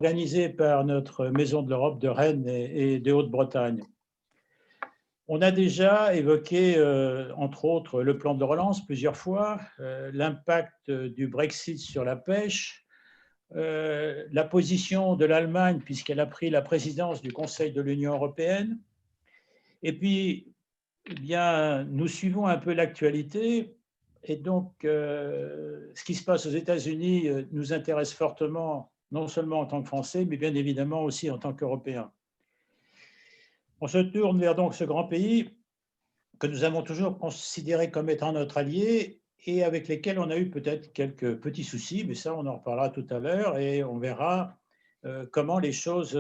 organisé par notre Maison de l'Europe de Rennes et de Haute-Bretagne. On a déjà évoqué, entre autres, le plan de relance plusieurs fois, l'impact du Brexit sur la pêche, la position de l'Allemagne puisqu'elle a pris la présidence du Conseil de l'Union européenne. Et puis, eh bien, nous suivons un peu l'actualité et donc ce qui se passe aux États-Unis nous intéresse fortement, non seulement en tant que Français, mais bien évidemment aussi en tant qu'Européens. On se tourne vers donc ce grand pays que nous avons toujours considéré comme étant notre allié et avec lesquels on a eu peut-être quelques petits soucis, mais ça, on en reparlera tout à l'heure et on verra comment les choses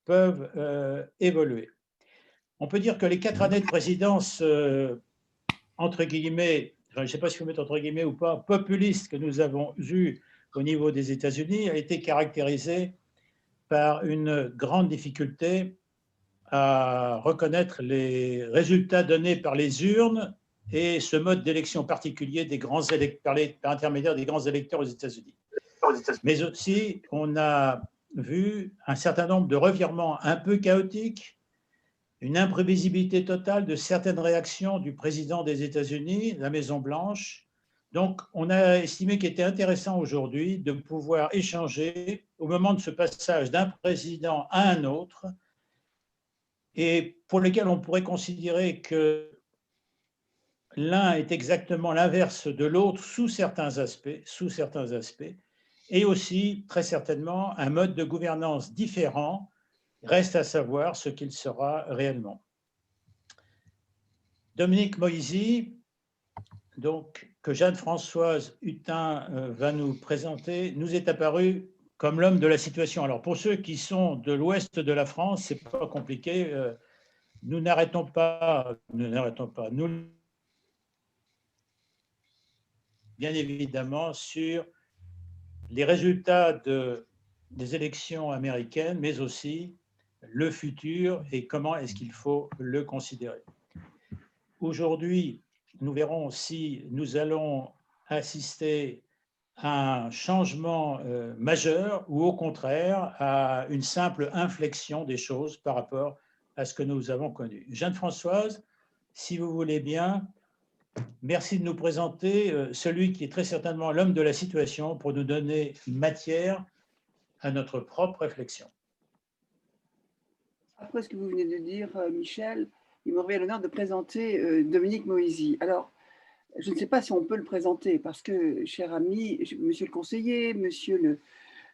peuvent évoluer. On peut dire que les 4 années de présidence, entre guillemets, je ne sais pas si vous mettez entre guillemets ou pas, populistes que nous avons eues au niveau des États-Unis, a été caractérisée par une grande difficulté à reconnaître les résultats donnés par les urnes et ce mode d'élection particulier des grands par l'intermédiaire des grands électeurs aux États-Unis. Mais aussi, on a vu un certain nombre de revirements un peu chaotiques, une imprévisibilité totale de certaines réactions du président des États-Unis, la Maison-Blanche. Donc, on a estimé qu'il était intéressant aujourd'hui de pouvoir échanger au moment de ce passage d'un président à un autre, et pour lesquels on pourrait considérer que l'un est exactement l'inverse de l'autre sous certains aspects, et aussi très certainement un mode de gouvernance différent. Reste à savoir ce qu'il sera réellement. Dominique Moïsi, donc, que Jeanne-Françoise Hutin va nous présenter, nous est apparu comme l'homme de la situation. Alors pour ceux qui sont de l'ouest de la France, c'est pas compliqué. Nous n'arrêtons pas, nous, bien évidemment, sur les résultats des élections américaines, mais aussi le futur et comment est-ce qu'il faut le considérer. Aujourd'hui, nous verrons si nous allons assister à un changement majeur ou au contraire à une simple inflexion des choses par rapport à ce que nous avons connu. Jeanne-Françoise, si vous voulez bien, merci de nous présenter celui qui est très certainement l'homme de la situation pour nous donner matière à notre propre réflexion. Après ce que vous venez de dire, Michel, il me revient l'honneur de présenter Dominique Moïsi. Alors, je ne sais pas si on peut le présenter parce que, cher ami, monsieur le conseiller, monsieur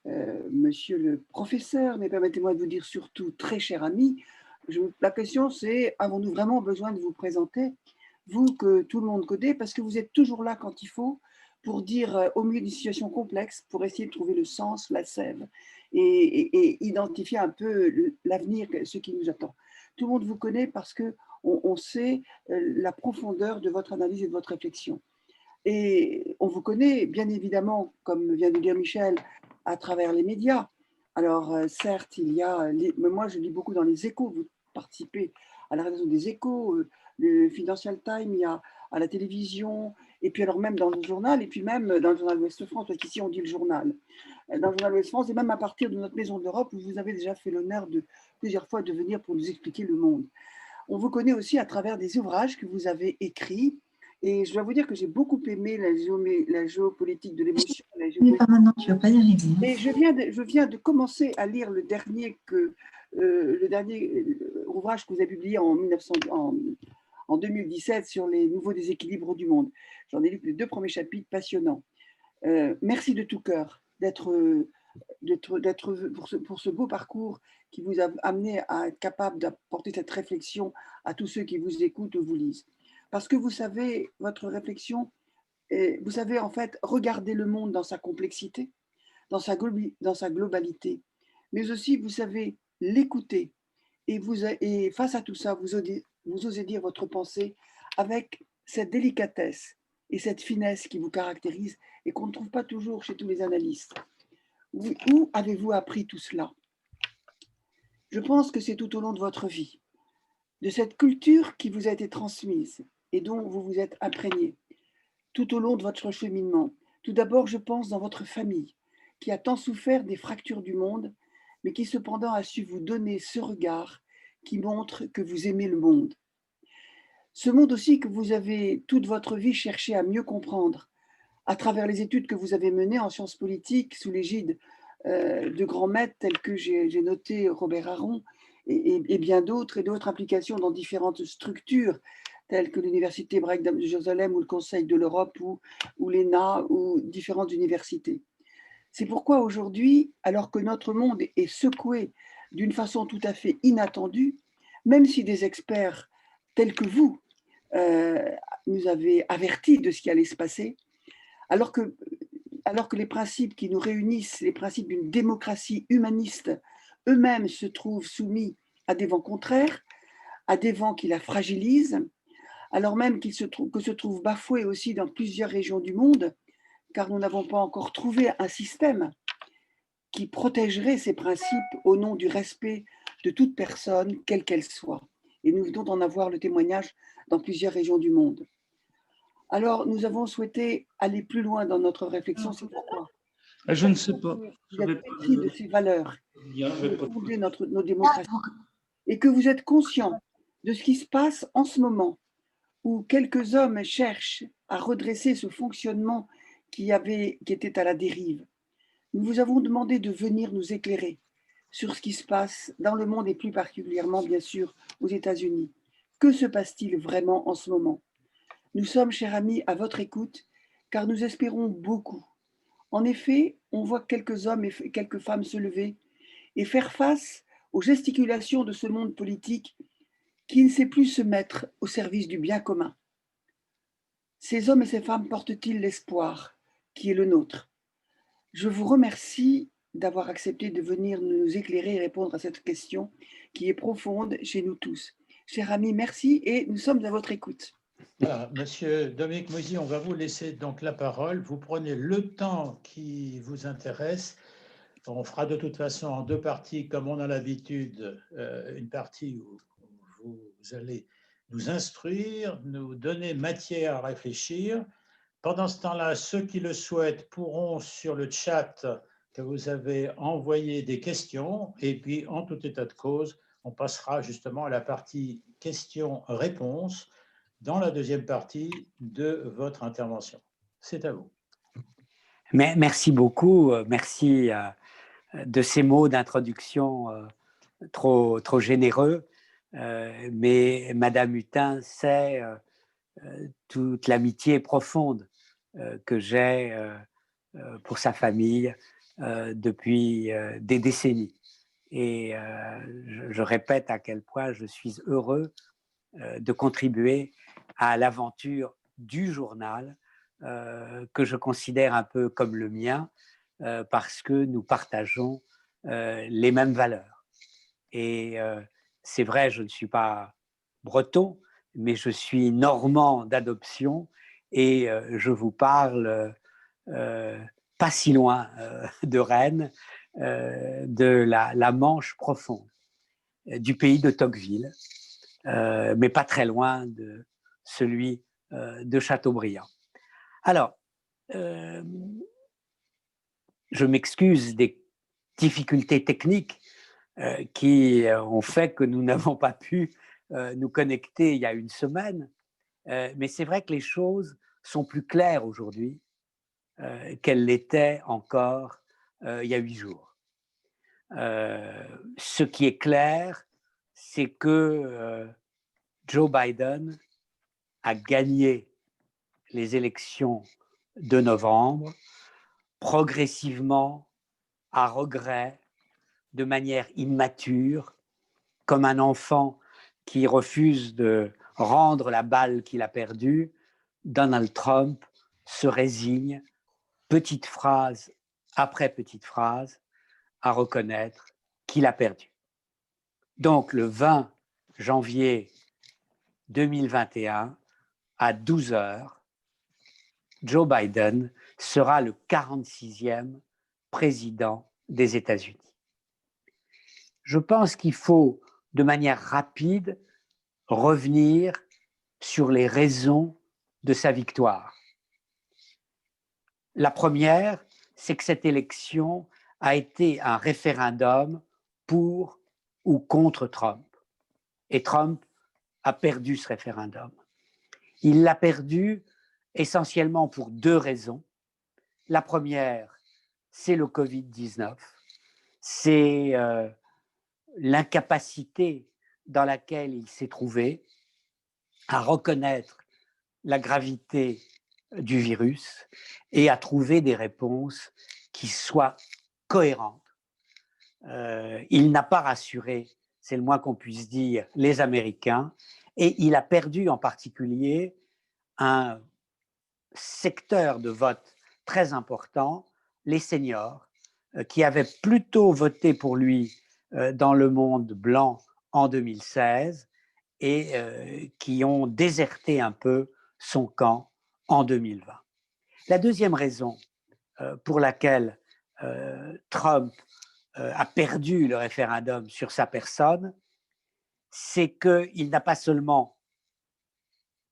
le professeur, mais permettez-moi de vous dire surtout très cher ami, la question c'est, avons-nous vraiment besoin de vous présenter, vous que tout le monde connaît, parce que vous êtes toujours là quand il faut pour dire au milieu d'une situation complexe, pour essayer de trouver le sens, la sève, et identifier un peu l'avenir, ce qui nous attend. Tout le monde vous connaît parce qu'on sait la profondeur de votre analyse et de votre réflexion. Et on vous connaît, bien évidemment, comme vient de dire Michel, à travers les médias. Alors, certes, il y a, mais moi je lis beaucoup dans les Échos, vous participez à la rédaction des Échos, le Financial Times, il y a à la télévision, et puis alors même dans le journal, et puis même dans le journal Ouest France, parce qu'ici on dit le journal. Dans le journal Ouest France, et même à partir de notre Maison de l'Europe, où vous avez déjà fait l'honneur de plusieurs fois de venir pour nous expliquer le monde. On vous connaît aussi à travers des ouvrages que vous avez écrits. Et je dois vous dire que j'ai beaucoup aimé la géopolitique de l'émotion. Mais pas maintenant, tu ne vas pas y arriver. Hein. Et je viens de commencer à lire le dernier ouvrage que vous avez publié en 2017 sur les nouveaux déséquilibres du monde. J'en ai lu les 2 premiers chapitres passionnants. Merci de tout cœur pour ce beau parcours qui vous a amené à être capable d'apporter cette réflexion à tous ceux qui vous écoutent ou vous lisent. Parce que vous savez, votre réflexion, vous savez en fait regarder le monde dans sa complexité, dans sa globalité, mais aussi vous savez l'écouter et face à tout ça, vous osez dire votre pensée avec cette délicatesse et cette finesse qui vous caractérise et qu'on ne trouve pas toujours chez tous les analystes. Où avez-vous appris tout cela? Je pense que c'est tout au long de votre vie, de cette culture qui vous a été transmise et dont vous vous êtes imprégné tout au long de votre cheminement. Tout d'abord, je pense dans votre famille, qui a tant souffert des fractures du monde mais qui cependant a su vous donner ce regard qui montre que vous aimez le monde. Ce monde aussi que vous avez toute votre vie cherché à mieux comprendre, à travers les études que vous avez menées en sciences politiques sous l'égide de grands maîtres tels que j'ai noté Robert Aron et bien d'autres, et d'autres implications dans différentes structures telles que l'Université hébraïque de Jérusalem ou le Conseil de l'Europe ou l'ENA ou différentes universités. C'est pourquoi aujourd'hui, alors que notre monde est secoué d'une façon tout à fait inattendue, même si des experts tels que vous nous avez avertis de ce qui allait se passer, alors que les principes qui nous réunissent, les principes d'une démocratie humaniste, eux-mêmes se trouvent soumis à des vents contraires, à des vents qui la fragilisent, alors même que se trouvent bafoués aussi dans plusieurs régions du monde, car nous n'avons pas encore trouvé un système qui protégerait ces principes au nom du respect de toute personne, quelle qu'elle soit. Et nous venons d'en avoir le témoignage dans plusieurs régions du monde. Alors, nous avons souhaité aller plus loin dans notre réflexion, c'est pourquoi. Je ne sais pas. Vous êtes pétri de ces valeurs qui ont fondé nos démocraties et que vous êtes conscient de ce qui se passe en ce moment, où quelques hommes cherchent à redresser ce fonctionnement qui était à la dérive. Nous vous avons demandé de venir nous éclairer sur ce qui se passe dans le monde et plus particulièrement, bien sûr, aux États-Unis. Que se passe-t-il vraiment en ce moment? Nous sommes, chers amis, à votre écoute, car nous espérons beaucoup. En effet, on voit quelques hommes et quelques femmes se lever et faire face aux gesticulations de ce monde politique qui ne sait plus se mettre au service du bien commun. Ces hommes et ces femmes portent-ils l'espoir qui est le nôtre? Je vous remercie d'avoir accepté de venir nous éclairer et répondre à cette question qui est profonde chez nous tous. Chers amis, merci et nous sommes à votre écoute. Voilà, Monsieur Dominique Moïse, on va vous laisser donc la parole. Vous prenez le temps qui vous intéresse. On fera de toute façon en deux parties, comme on a l'habitude, une partie où vous allez nous instruire, nous donner matière à réfléchir. Pendant ce temps-là, ceux qui le souhaitent pourront sur le chat que vous avez envoyer des questions et puis en tout état de cause, on passera justement à la partie questions-réponses dans la deuxième partie de votre intervention. C'est à vous. Merci beaucoup, merci de ces mots d'introduction trop généreux, mais Madame Hutin sait toute l'amitié profonde que j'ai pour sa famille depuis des décennies. Et je répète à quel point je suis heureux de contribuer à l'aventure du journal que je considère un peu comme le mien parce que nous partageons les mêmes valeurs. Et c'est vrai, je ne suis pas breton, mais je suis normand d'adoption et je vous parle pas si loin de Rennes, de la Manche profonde, du pays de Tocqueville, mais pas très loin de celui de Chateaubriand. Alors, je m'excuse des difficultés techniques qui ont fait que nous n'avons pas pu nous connecter il y a une semaine, mais c'est vrai que les choses sont plus claires aujourd'hui qu'elles l'étaient encore il y a 8 jours. Ce qui est clair, c'est que Joe Biden a gagné les élections de novembre progressivement, à regret, de manière immature, comme un enfant qui refuse de rendre la balle qu'il a perdue. Donald Trump se résigne, petite phrase après petite phrase, à reconnaître qu'il a perdu. Donc le 20 janvier 2021, à 12 heures, Joe Biden sera le 46e président des États-Unis. Je pense qu'il faut, de manière rapide, revenir sur les raisons de sa victoire. La première, c'est que cette élection a été un référendum pour ou contre Trump. Et Trump a perdu ce référendum. Il l'a perdu essentiellement pour deux raisons. La première, c'est le Covid-19. C'est l'incapacité dans laquelle il s'est trouvé à reconnaître la gravité du virus et à trouver des réponses qui soient cohérentes. Il n'a pas rassuré, c'est le moins qu'on puisse dire, les Américains, et il a perdu en particulier un secteur de vote très important, les seniors, qui avaient plutôt voté pour lui dans le monde blanc en 2016 et qui ont déserté un peu son camp en 2020. La deuxième raison pour laquelle Trump a perdu le référendum sur sa personne, c'est qu'il n'a pas seulement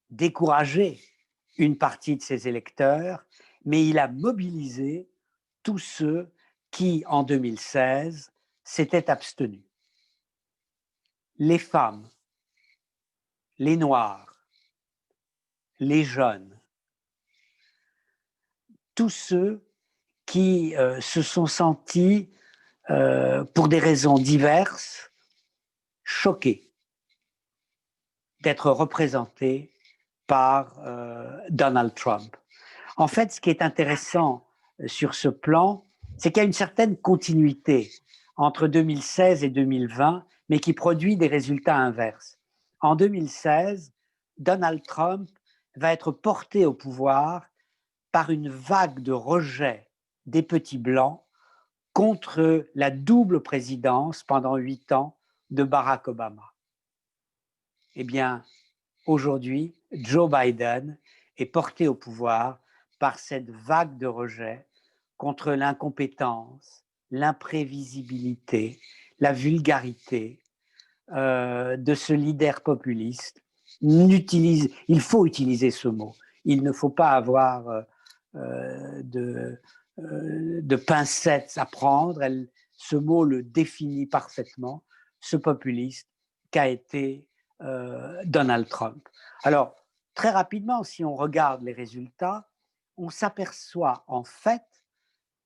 découragé une partie de ses électeurs, mais il a mobilisé tous ceux qui, en 2016, s'étaient abstenus. Les femmes, les Noirs, les jeunes, tous ceux qui se sont sentis, pour des raisons diverses, choqués d'être représentés par Donald Trump. En fait, ce qui est intéressant sur ce plan, c'est qu'il y a une certaine continuité entre 2016 et 2020, mais qui produit des résultats inverses. En 2016, Donald Trump va être porté au pouvoir par une vague de rejet des petits blancs contre la double présidence pendant 8 ans de Barack Obama. Eh bien, aujourd'hui, Joe Biden est porté au pouvoir par cette vague de rejet contre l'incompétence, l'imprévisibilité, la vulgarité de ce leader populiste. Il faut utiliser ce mot. Il ne faut pas avoir de pincettes à prendre. Ce mot le définit parfaitement, ce populiste qu'a été Donald Trump. Alors, très rapidement, si on regarde les résultats, on s'aperçoit en fait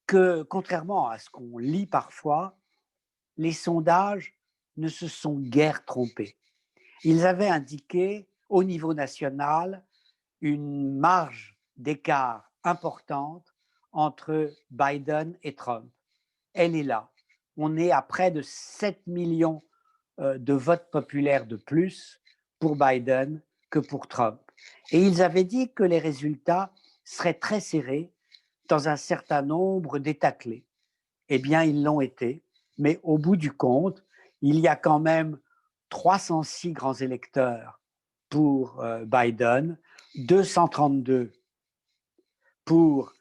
que, contrairement à ce qu'on lit parfois, les sondages ne se sont guère trompés. Ils avaient indiqué au niveau national une marge d'écart importante entre Biden et Trump. Elle est là. On est à près de 7 millions de votes populaires de plus pour Biden que pour Trump. Et ils avaient dit que les résultats seraient très serrés dans un certain nombre d'États clés. Eh bien, ils l'ont été, mais au bout du compte, il y a quand même 306 grands électeurs pour Biden, 232 pour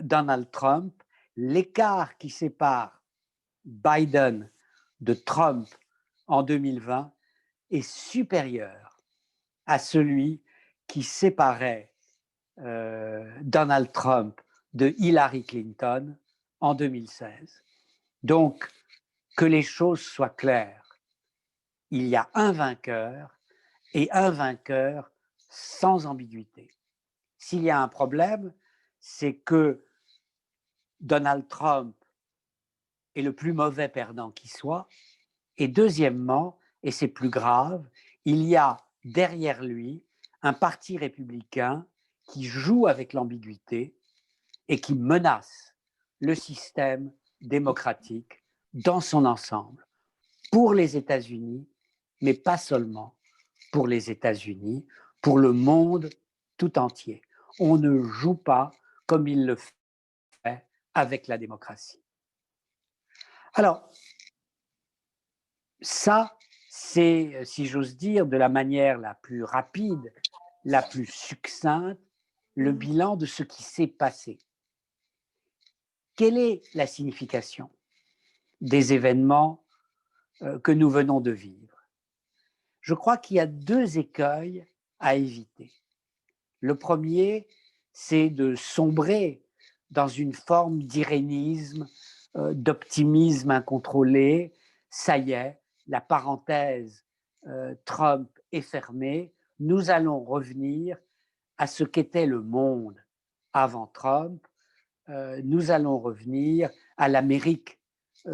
Donald Trump. L'écart qui sépare Biden de Trump en 2020 est supérieur à celui qui séparait Donald Trump de Hillary Clinton en 2016. Donc, que les choses soient claires, il y a un vainqueur et un vainqueur sans ambiguïté. S'il y a un problème, c'est que Donald Trump est le plus mauvais perdant qui soit. Et deuxièmement, et c'est plus grave, il y a derrière lui un parti républicain qui joue avec l'ambiguïté et qui menace le système démocratique dans son ensemble, pour les États-Unis, mais pas seulement pour les États-Unis, pour le monde tout entier. On ne joue pas comme il le fait avec la démocratie. Alors, ça, c'est, si j'ose dire, de la manière la plus rapide, la plus succincte, le bilan de ce qui s'est passé. Quelle est la signification des événements que nous venons de vivre? Je crois qu'il y a 2 écueils à éviter. Le premier, c'est de sombrer dans une forme d'irénisme, d'optimisme incontrôlé, ça y est, la parenthèse Trump est fermée, nous allons revenir à ce qu'était le monde avant Trump, nous allons revenir à l'Amérique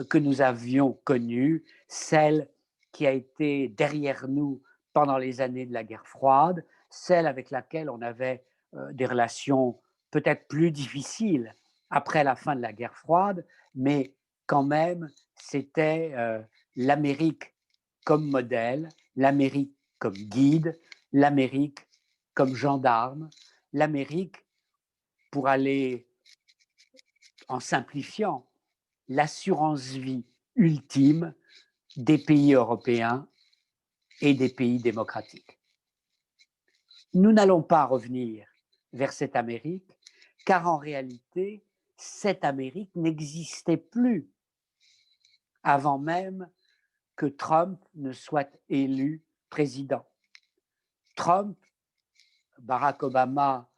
que nous avions connue, celle qui a été derrière nous pendant les années de la guerre froide, celle avec laquelle on avait des relations peut-être plus difficiles après la fin de la guerre froide, mais quand même, c'était l'Amérique comme modèle, l'Amérique comme guide, l'Amérique comme gendarme, l'Amérique, pour aller en simplifiant, l'assurance vie ultime des pays européens et des pays démocratiques. Nous n'allons pas revenir vers cette Amérique, car en réalité, cette Amérique n'existait plus avant même que Trump ne soit élu président. Trump, Barack Obama,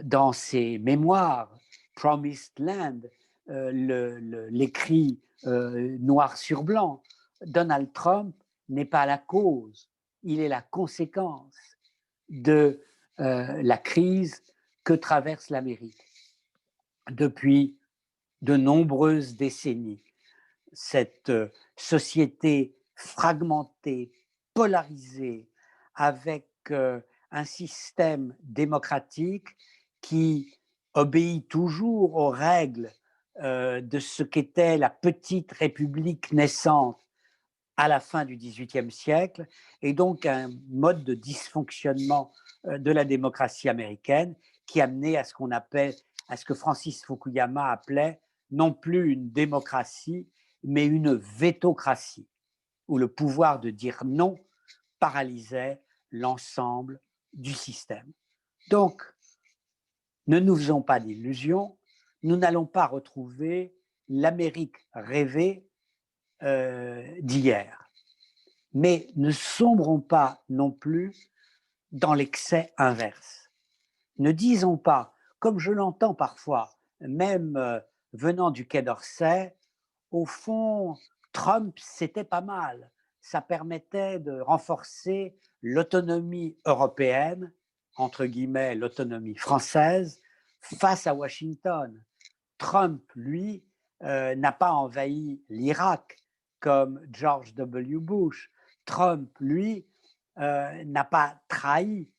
dans ses mémoires, Promised Land, l'écrit noir sur blanc, Donald Trump n'est pas la cause, il est la conséquence de la crise que traverse l'Amérique depuis de nombreuses décennies. Cette société fragmentée, polarisée, avec un système démocratique qui obéit toujours aux règles de ce qu'était la petite république naissante à la fin du XVIIIe siècle, et donc un mode de dysfonctionnement de la démocratie américaine qui amenait à ce qu'on appelle, à ce que Francis Fukuyama appelait non plus une démocratie, mais une vétocratie, où le pouvoir de dire non paralysait l'ensemble du système. Donc, ne nous faisons pas d'illusions, nous n'allons pas retrouver l'Amérique rêvée d'hier. Mais ne sombrons pas non plus dans l'excès inverse. Ne disons pas, comme je l'entends parfois, même venant du Quai d'Orsay, au fond, Trump, c'était pas mal. Ça permettait de renforcer l'autonomie européenne, entre guillemets l'autonomie française, face à Washington. Trump, lui, n'a pas envahi l'Irak comme George W. Bush. Trump, lui, n'a pas trahi,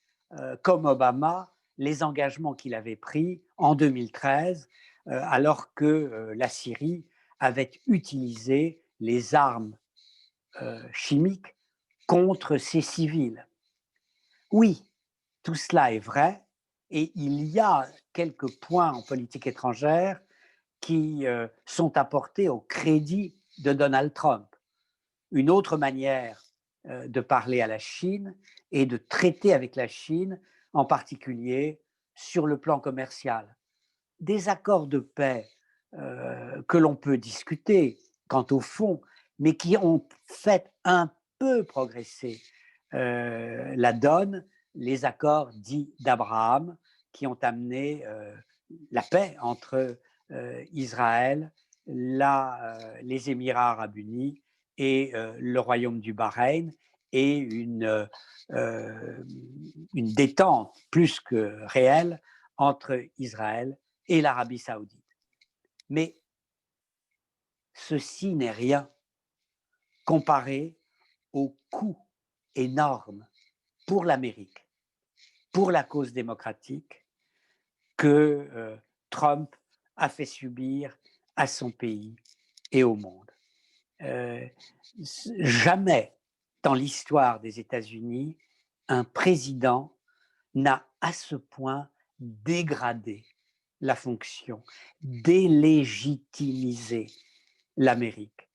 comme Obama, les engagements qu'il avait pris en 2013, alors que la Syrie avait utilisé les armes chimiques contre ses civils. Oui, tout cela est vrai, et il y a quelques points en politique étrangère qui sont apportés au crédit de Donald Trump. Une autre manière de parler à la Chine et de traiter avec la Chine, en particulier sur le plan commercial. Des accords de paix que l'on peut discuter quant au fond, mais qui ont fait un peu progresser la donne, les accords dits d'Abraham, qui ont amené la paix entre Israël, les Émirats arabes unis et le royaume du Bahreïn, et une détente plus que réelle entre Israël et l'Arabie saoudite. Mais ceci n'est rien comparé au coût énorme pour l'Amérique, pour la cause démocratique, que Trump a fait subir à son pays et au monde. Jamais dans l'histoire des États-Unis, un président n'a à ce point dégradé la fonction, délégitimisé l'Amérique.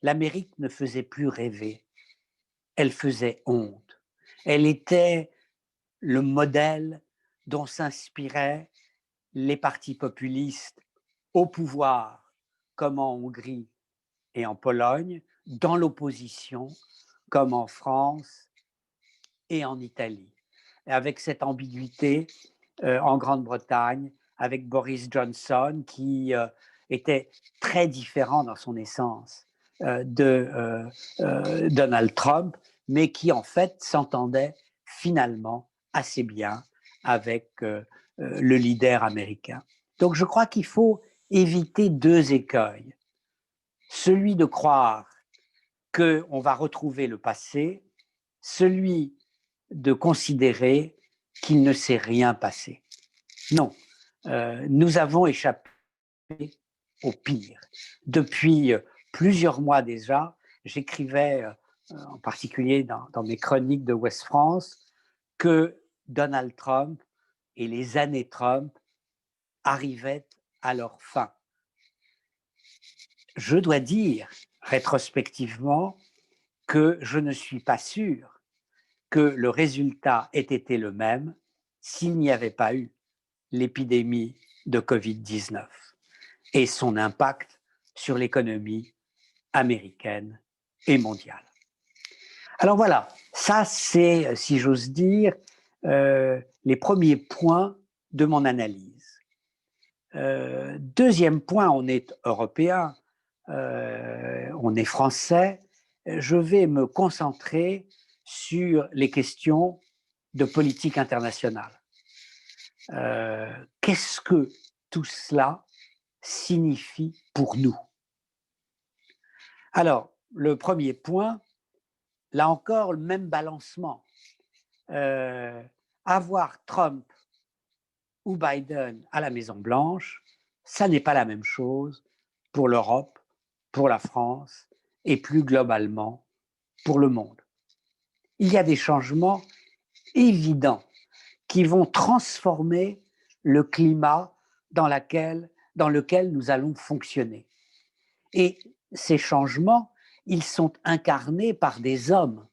L'Amérique ne faisait plus rêver, elle faisait honte. Elle était le modèle dont s'inspiraient les partis populistes au pouvoir, comme en Hongrie et en Pologne, dans l'opposition, comme en France et en Italie. Et avec cette ambiguïté en Grande-Bretagne, avec Boris Johnson, qui était très différent dans son essence de Donald Trump, mais qui en fait s'entendait finalement assez bien avec le leader américain. Donc je crois qu'il faut éviter deux écueils. Celui de croire qu'on va retrouver le passé, celui de considérer qu'il ne s'est rien passé. Non, nous avons échappé au pire. Depuis plusieurs mois déjà, j'écrivais en particulier dans mes chroniques de Ouest France que Donald Trump et les années Trump arrivaient à leur fin. Je dois dire, rétrospectivement, que je ne suis pas sûr que le résultat ait été le même s'il n'y avait pas eu l'épidémie de Covid-19 et son impact sur l'économie américaine et mondiale. Alors voilà, ça c'est, si j'ose dire, les premiers points de mon analyse. Deuxième point, on est européen, on est français. Je vais me concentrer sur les questions de politique internationale. Qu'est-ce que tout cela signifie pour nous? Alors, le premier point, là encore, le même balancement. Avoir Trump ou Biden à la Maison-Blanche, ça n'est pas la même chose pour l'Europe, pour la France et plus globalement pour le monde. Il y a des changements évidents qui vont transformer le climat dans lequel nous allons fonctionner. Et ces changements, ils sont incarnés par des hommes.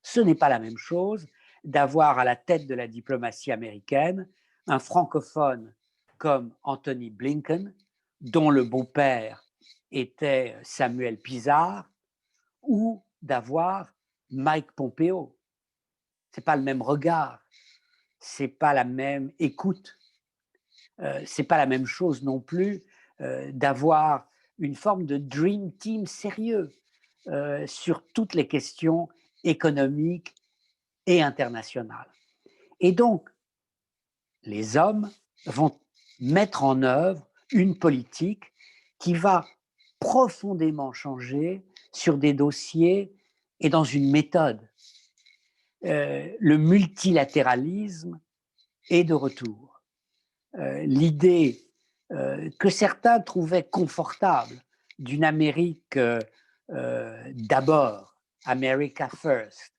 Ce n'est pas la même chose d'avoir à la tête de la diplomatie américaine un francophone comme Anthony Blinken, dont le beau-père était Samuel Pisar, ou d'avoir Mike Pompeo. Ce n'est pas le même regard, ce n'est pas la même écoute, ce n'est pas la même chose non plus d'avoir une forme de dream team sérieux sur toutes les questions économiques et internationales. Et donc, les hommes vont mettre en œuvre une politique qui va profondément changer sur des dossiers et dans une méthode. Le multilatéralisme est de retour. L'idée que certains trouvaient confortable d'une Amérique d'abord, America first,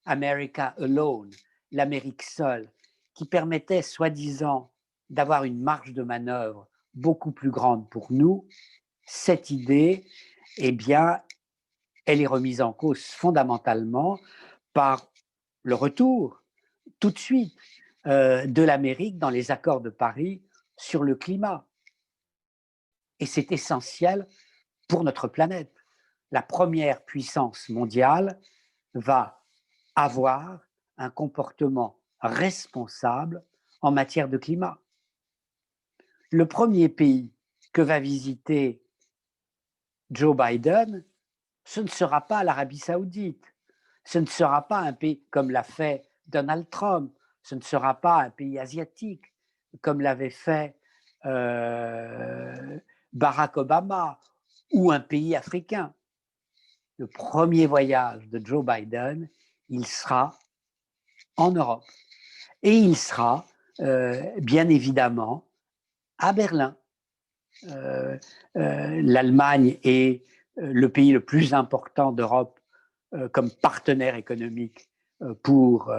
America alone, l'Amérique seule, qui permettait soi-disant d'avoir une marge de manœuvre beaucoup plus grande pour nous, cette idée, eh bien, elle est remise en cause fondamentalement par le retour, tout de suite, de l'Amérique dans les accords de Paris sur le climat. Et c'est essentiel pour notre planète. La première puissance mondiale va avoir un comportement responsable en matière de climat. Le premier pays que va visiter Joe Biden, ce ne sera pas l'Arabie Saoudite, ce ne sera pas un pays comme l'a fait Donald Trump, ce ne sera pas un pays asiatique comme l'avait fait Barack Obama ou un pays africain. Le premier voyage de Joe Biden, il sera en Europe. Et il sera, bien évidemment, à Berlin. L'Allemagne est le pays le plus important d'Europe comme partenaire économique pour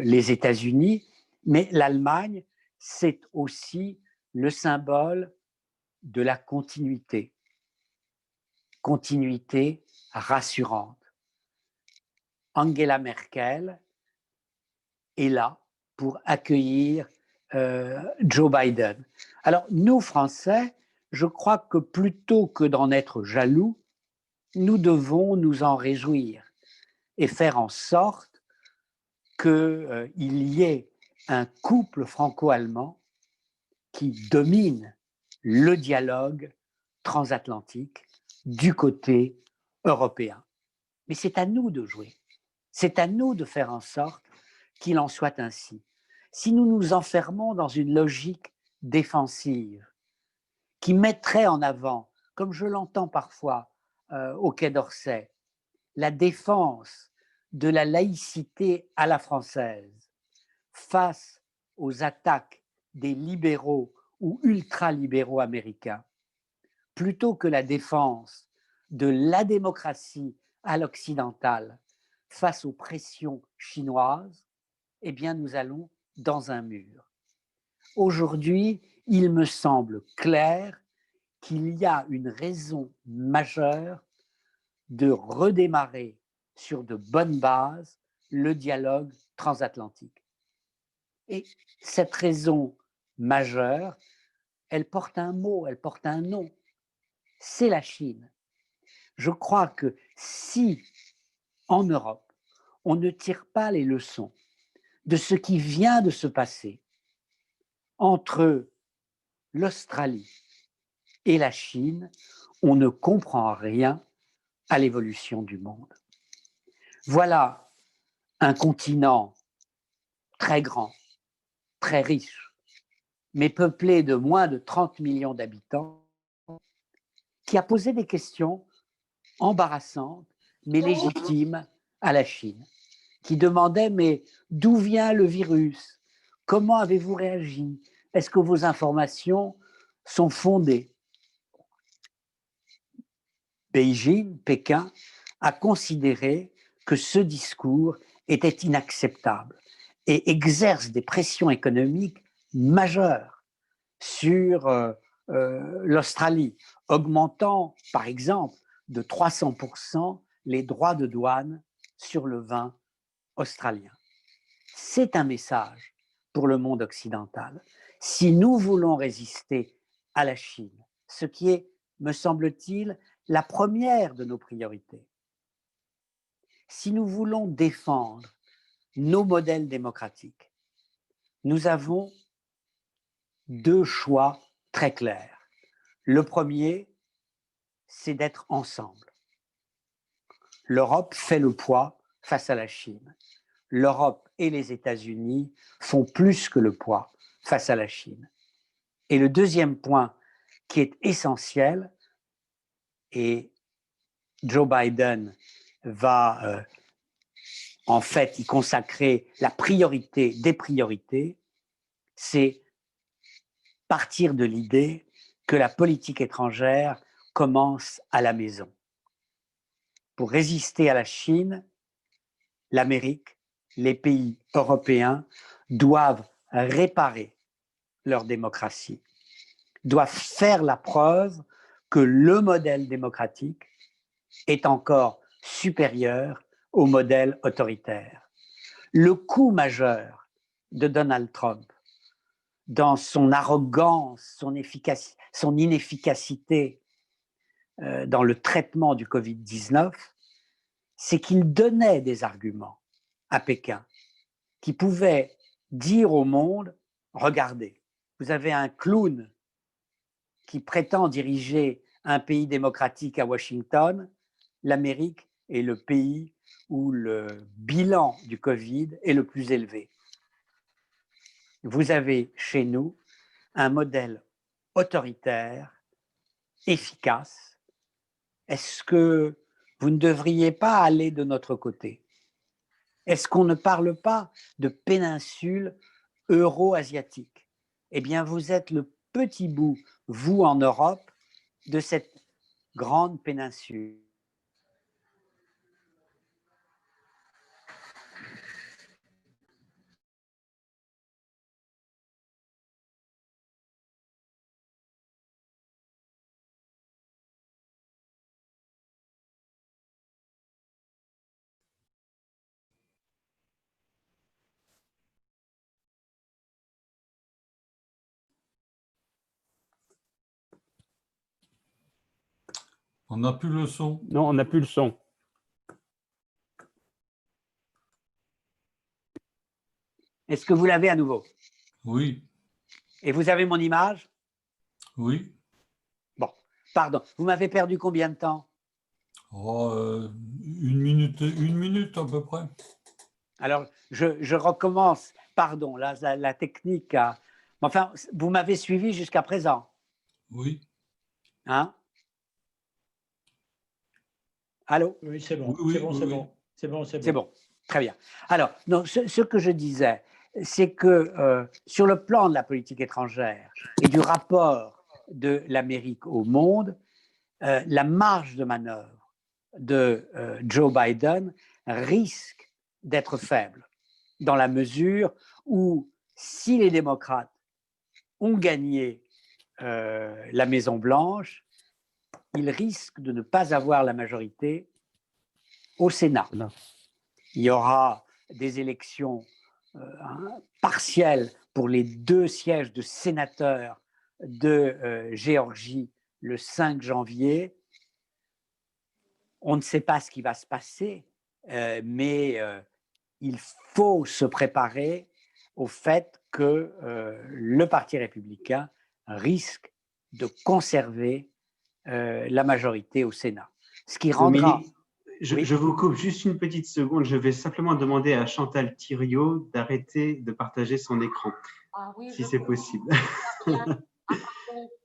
les États-Unis, mais l'Allemagne, c'est aussi le symbole de la continuité rassurante. Angela Merkel est là pour accueillir Joe Biden. Alors, nous, Français, je crois que plutôt que d'en être jaloux, nous devons nous en réjouir et faire en sorte qu'il y ait un couple franco-allemand qui domine le dialogue transatlantique du côté européen. Mais c'est à nous de jouer. C'est à nous de faire en sorte qu'il en soit ainsi. Si nous nous enfermons dans une logique défensive qui mettrait en avant, comme je l'entends parfois au Quai d'Orsay, la défense de la laïcité à la française face aux attaques des libéraux ou ultralibéraux américains, plutôt que la défense de la démocratie à l'occidentale face aux pressions chinoises, eh bien nous allons dans un mur. Aujourd'hui, il me semble clair qu'il y a une raison majeure de redémarrer sur de bonnes bases le dialogue transatlantique. Et cette raison majeure, elle porte un mot, elle porte un nom, c'est la Chine. Je crois que si, en Europe, on ne tire pas les leçons de ce qui vient de se passer entre l'Australie et la Chine, on ne comprend rien à l'évolution du monde. Voilà un continent très grand, très riche, mais peuplé de moins de 30 millions d'habitants, qui a posé des questions embarrassantes, mais légitimes à la Chine, qui demandait mais d'où vient le virus? Comment avez-vous réagi? Est-ce que vos informations sont fondées? Beijing, Pékin, a considéré que ce discours était inacceptable et exerce des pressions économiques majeures sur l'Australie, augmentant par exemple de 300% les droits de douane sur le vin australien. C'est un message pour le monde occidental. Si nous voulons résister à la Chine, ce qui est, me semble-t-il, la première de nos priorités, si nous voulons défendre nos modèles démocratiques, nous avons deux choix très clairs. Le premier, c'est d'être ensemble. L'Europe fait le poids face à la Chine. L'Europe et les États-Unis font plus que le poids face à la Chine. Et le deuxième point qui est essentiel, et Joe Biden va en fait y consacrer la priorité des priorités, c'est partir de l'idée que la politique étrangère commence à la maison. Pour résister à la Chine, l'Amérique, les pays européens doivent réparer leur démocratie, doivent faire la preuve que le modèle démocratique est encore supérieur au modèle autoritaire. Le coup majeur de Donald Trump, dans son arrogance, son inefficacité dans le traitement du Covid-19, c'est qu'il donnait des arguments à Pékin qui pouvaient dire au monde, regardez, vous avez un clown qui prétend diriger un pays démocratique à Washington, l'Amérique est le pays où le bilan du Covid est le plus élevé. Vous avez chez nous un modèle autoritaire, efficace. Est-ce que vous ne devriez pas aller de notre côté? Est-ce qu'on ne parle pas de péninsule euro-asiatique? Eh bien, vous êtes le petit bout, vous en Europe, de cette grande péninsule. On n'a plus le son. Non, on n'a plus le son. Est-ce que vous l'avez à nouveau? Oui, Et vous avez mon image? oui. Bon, pardon. Vous m'avez perdu combien de temps? Une minute à peu près. Alors, je recommence. Pardon, la technique a... Enfin, vous m'avez suivi jusqu'à présent, Oui. hein? Allô? Oui, c'est bon, Oui, c'est bon, oui, c'est oui. bon, c'est bon, c'est C'est bon. bon, très bien. Alors, non, ce que je disais, c'est que sur le plan de la politique étrangère et du rapport de l'Amérique au monde, la marge de manœuvre de Joe Biden risque d'être faible, dans la mesure où si les démocrates ont gagné la Maison-Blanche, ils risquent de ne pas avoir la majorité au Sénat. Il y aura des élections partielles pour les 2 sièges de sénateurs de Géorgie le 5 janvier. On ne sait pas ce qui va se passer, mais il faut se préparer au fait que le Parti républicain risque de conserver la majorité au Sénat. Ce qui rendra... Dominique, Oui. je vous coupe juste une petite seconde. Je vais simplement demander à Chantal Thiriot d'arrêter de partager son écran, si c'est possible.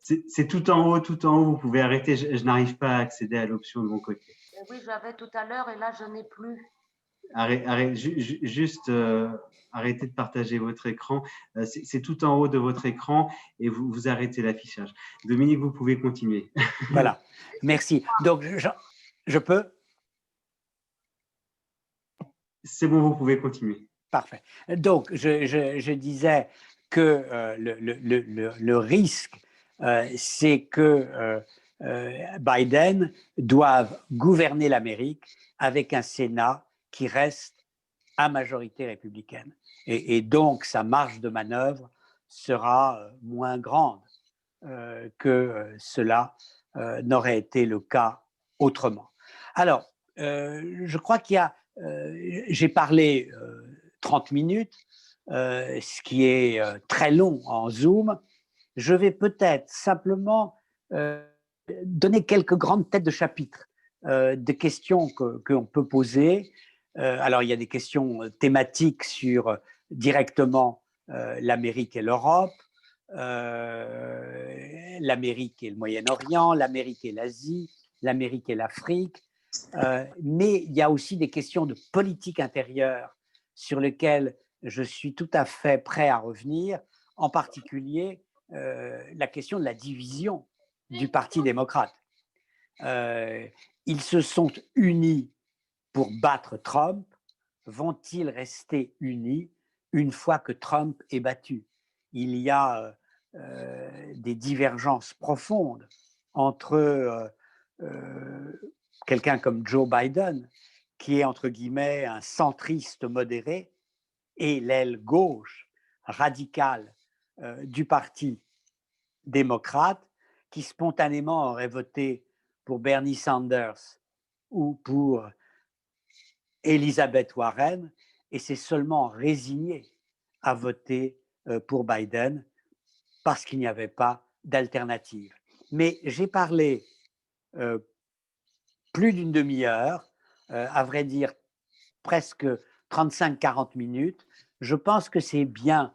C'est tout en haut, tout en haut. Vous pouvez arrêter. Je n'arrive pas à accéder à l'option de mon côté. Oui, j'avais tout à l'heure et là, je n'ai plus. Juste arrêtez de partager votre écran. C'est tout en haut de votre écran et vous arrêtez l'affichage. Dominique, vous pouvez continuer. Voilà, merci. Donc, je peux? C'est bon, vous pouvez continuer. Parfait. Donc, je disais que le risque, c'est que Biden doive gouverner l'Amérique avec un Sénat qui reste à majorité républicaine. Et donc, sa marge de manœuvre sera moins grande que cela n'aurait été le cas autrement. Alors, je crois qu'il y a... j'ai parlé 30 minutes, ce qui est très long en Zoom. Je vais peut-être simplement donner quelques grandes têtes de chapitre des questions qu'on peut poser. Alors, il y a des questions thématiques sur directement l'Amérique et l'Europe, l'Amérique et le Moyen-Orient, l'Amérique et l'Asie, l'Amérique et l'Afrique. Mais il y a aussi des questions de politique intérieure sur lesquelles je suis tout à fait prêt à revenir, en particulier la question de la division du Parti démocrate. Ils se sont unis pour battre Trump. Vont-ils rester unis une fois que Trump est battu? Il y a des divergences profondes entre quelqu'un comme Joe Biden, qui est entre guillemets un centriste modéré, et l'aile gauche radicale du Parti démocrate, qui spontanément aurait voté pour Bernie Sanders ou pour Elizabeth Warren, et s'est seulement résigné à voter pour Biden parce qu'il n'y avait pas d'alternative. Mais j'ai parlé plus d'une demi-heure, à vrai dire presque 35-40 minutes. Je pense que c'est bien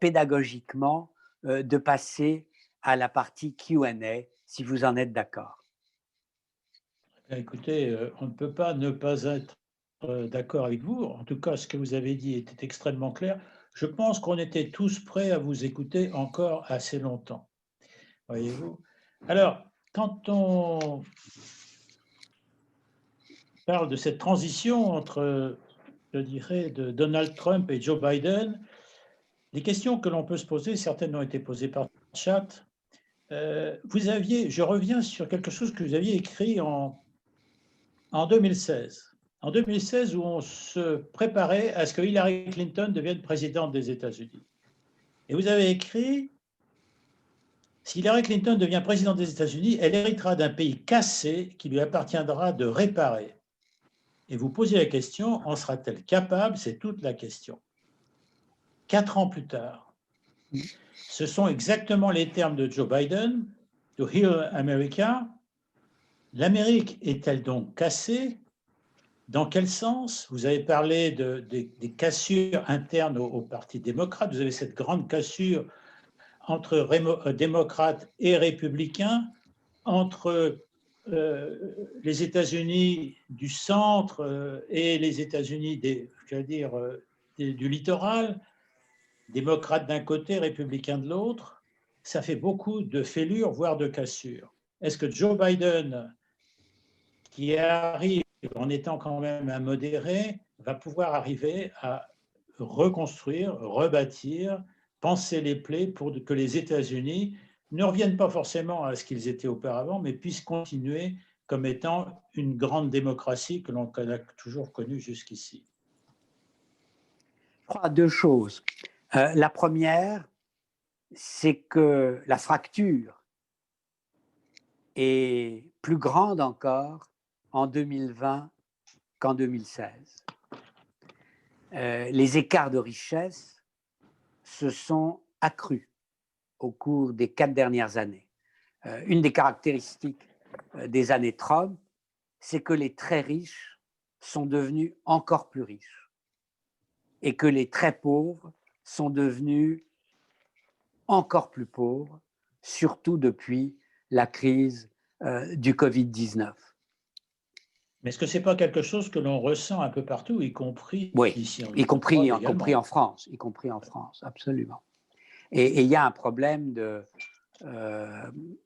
pédagogiquement de passer à la partie Q&A, si vous en êtes d'accord. Écoutez, on ne peut pas ne pas être d'accord avec vous. En tout cas, ce que vous avez dit était extrêmement clair. Je pense qu'on était tous prêts à vous écouter encore assez longtemps. Voyez-vous? Alors, quand on parle de cette transition entre, je dirais, de Donald Trump et Joe Biden, les questions que l'on peut se poser, certaines ont été posées par le chat. Je reviens sur quelque chose que vous aviez écrit en 2016. En 2016, où on se préparait à ce que Hillary Clinton devienne présidente des États-Unis. Et vous avez écrit: si Hillary Clinton devient présidente des États-Unis, elle héritera d'un pays cassé qui lui appartiendra de réparer. Et vous posez la question, en sera-t-elle capable? C'est toute la question. 4 ans plus tard, ce sont exactement les termes de Joe Biden, to heal America, L'Amérique est-elle donc cassée? Dans quel sens? Vous avez parlé des cassures internes au Parti démocrate. Vous avez cette grande cassure entre démocrates et républicains, entre les États-Unis du centre et les États-Unis du littoral, démocrates d'un côté, républicains de l'autre. Ça fait beaucoup de fêlures, voire de cassures. Est-ce que Joe Biden, qui arrive en étant quand même un modéré, va pouvoir arriver à reconstruire, rebâtir, panser les plaies pour que les États-Unis ne reviennent pas forcément à ce qu'ils étaient auparavant, mais puissent continuer comme étant une grande démocratie que l'on a toujours connue jusqu'ici? Je crois à deux choses. La première, c'est que la fracture est plus grande encore en 2020 qu'en 2016. Les écarts de richesse se sont accrus au cours des 4 dernières années. Une des caractéristiques des années Trump, c'est que les très riches sont devenus encore plus riches et que les très pauvres sont devenus encore plus pauvres, surtout depuis la crise du Covid-19. Mais est-ce que ce n'est pas quelque chose que l'on ressent un peu partout, y compris ici en y compris en France, absolument. Et il y a un problème de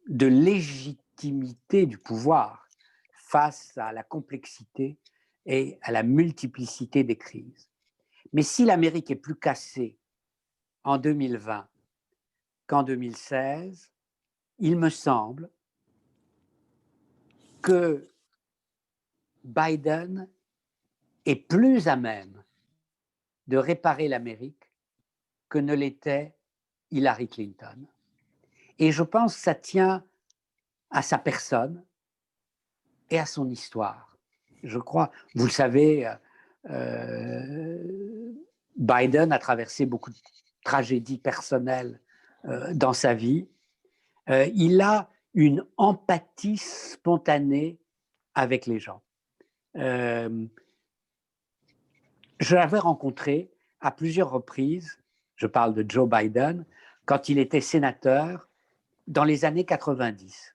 légitimité du pouvoir face à la complexité et à la multiplicité des crises. Mais si l'Amérique est plus cassée en 2020 qu'en 2016, il me semble que Biden est plus à même de réparer l'Amérique que ne l'était Hillary Clinton. Et je pense que ça tient à sa personne et à son histoire. Je crois, vous le savez, Biden a traversé beaucoup de tragédies personnelles dans sa vie. Il a une empathie spontanée avec les gens. Je l'avais rencontré à plusieurs reprises, je parle de Joe Biden, quand il était sénateur dans les années 90.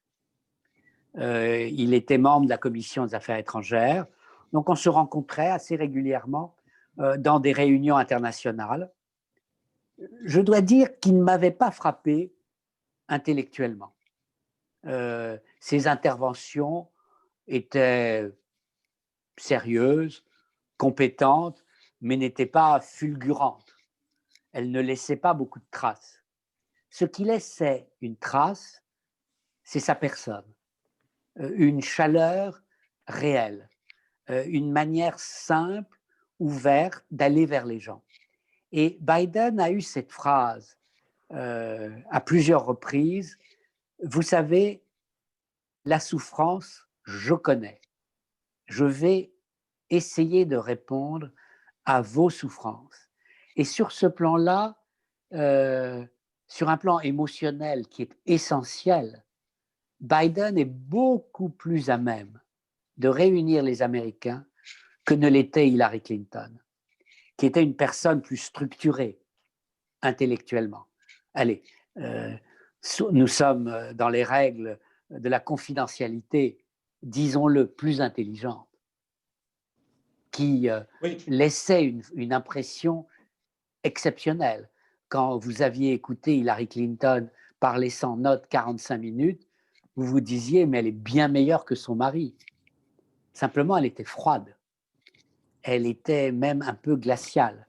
Il était membre de la Commission des Affaires étrangères, donc on se rencontrait assez régulièrement dans des réunions internationales. Je dois dire qu'il ne m'avait pas frappé intellectuellement. Ses interventions étaient sérieuses, compétentes, mais n'étaient pas fulgurantes. Elles ne laissaient pas beaucoup de traces. Ce qui laissait une trace, c'est sa personne, une chaleur réelle, une manière simple, ouverte d'aller vers les gens. Et Biden a eu cette phrase à plusieurs reprises, vous savez, la souffrance, je connais. Je vais essayer de répondre à vos souffrances. Et sur ce plan-là, sur un plan émotionnel qui est essentiel, Biden est beaucoup plus à même de réunir les Américains que ne l'était Hillary Clinton, qui était une personne plus structurée intellectuellement. Allez, nous sommes dans les règles de la confidentialité, disons-le, plus intelligente, qui laissait une impression exceptionnelle. Quand vous aviez écouté Hillary Clinton parler sans note 45 minutes, vous vous disiez, mais elle est bien meilleure que son mari. Simplement, elle était froide. Elle était même un peu glaciale.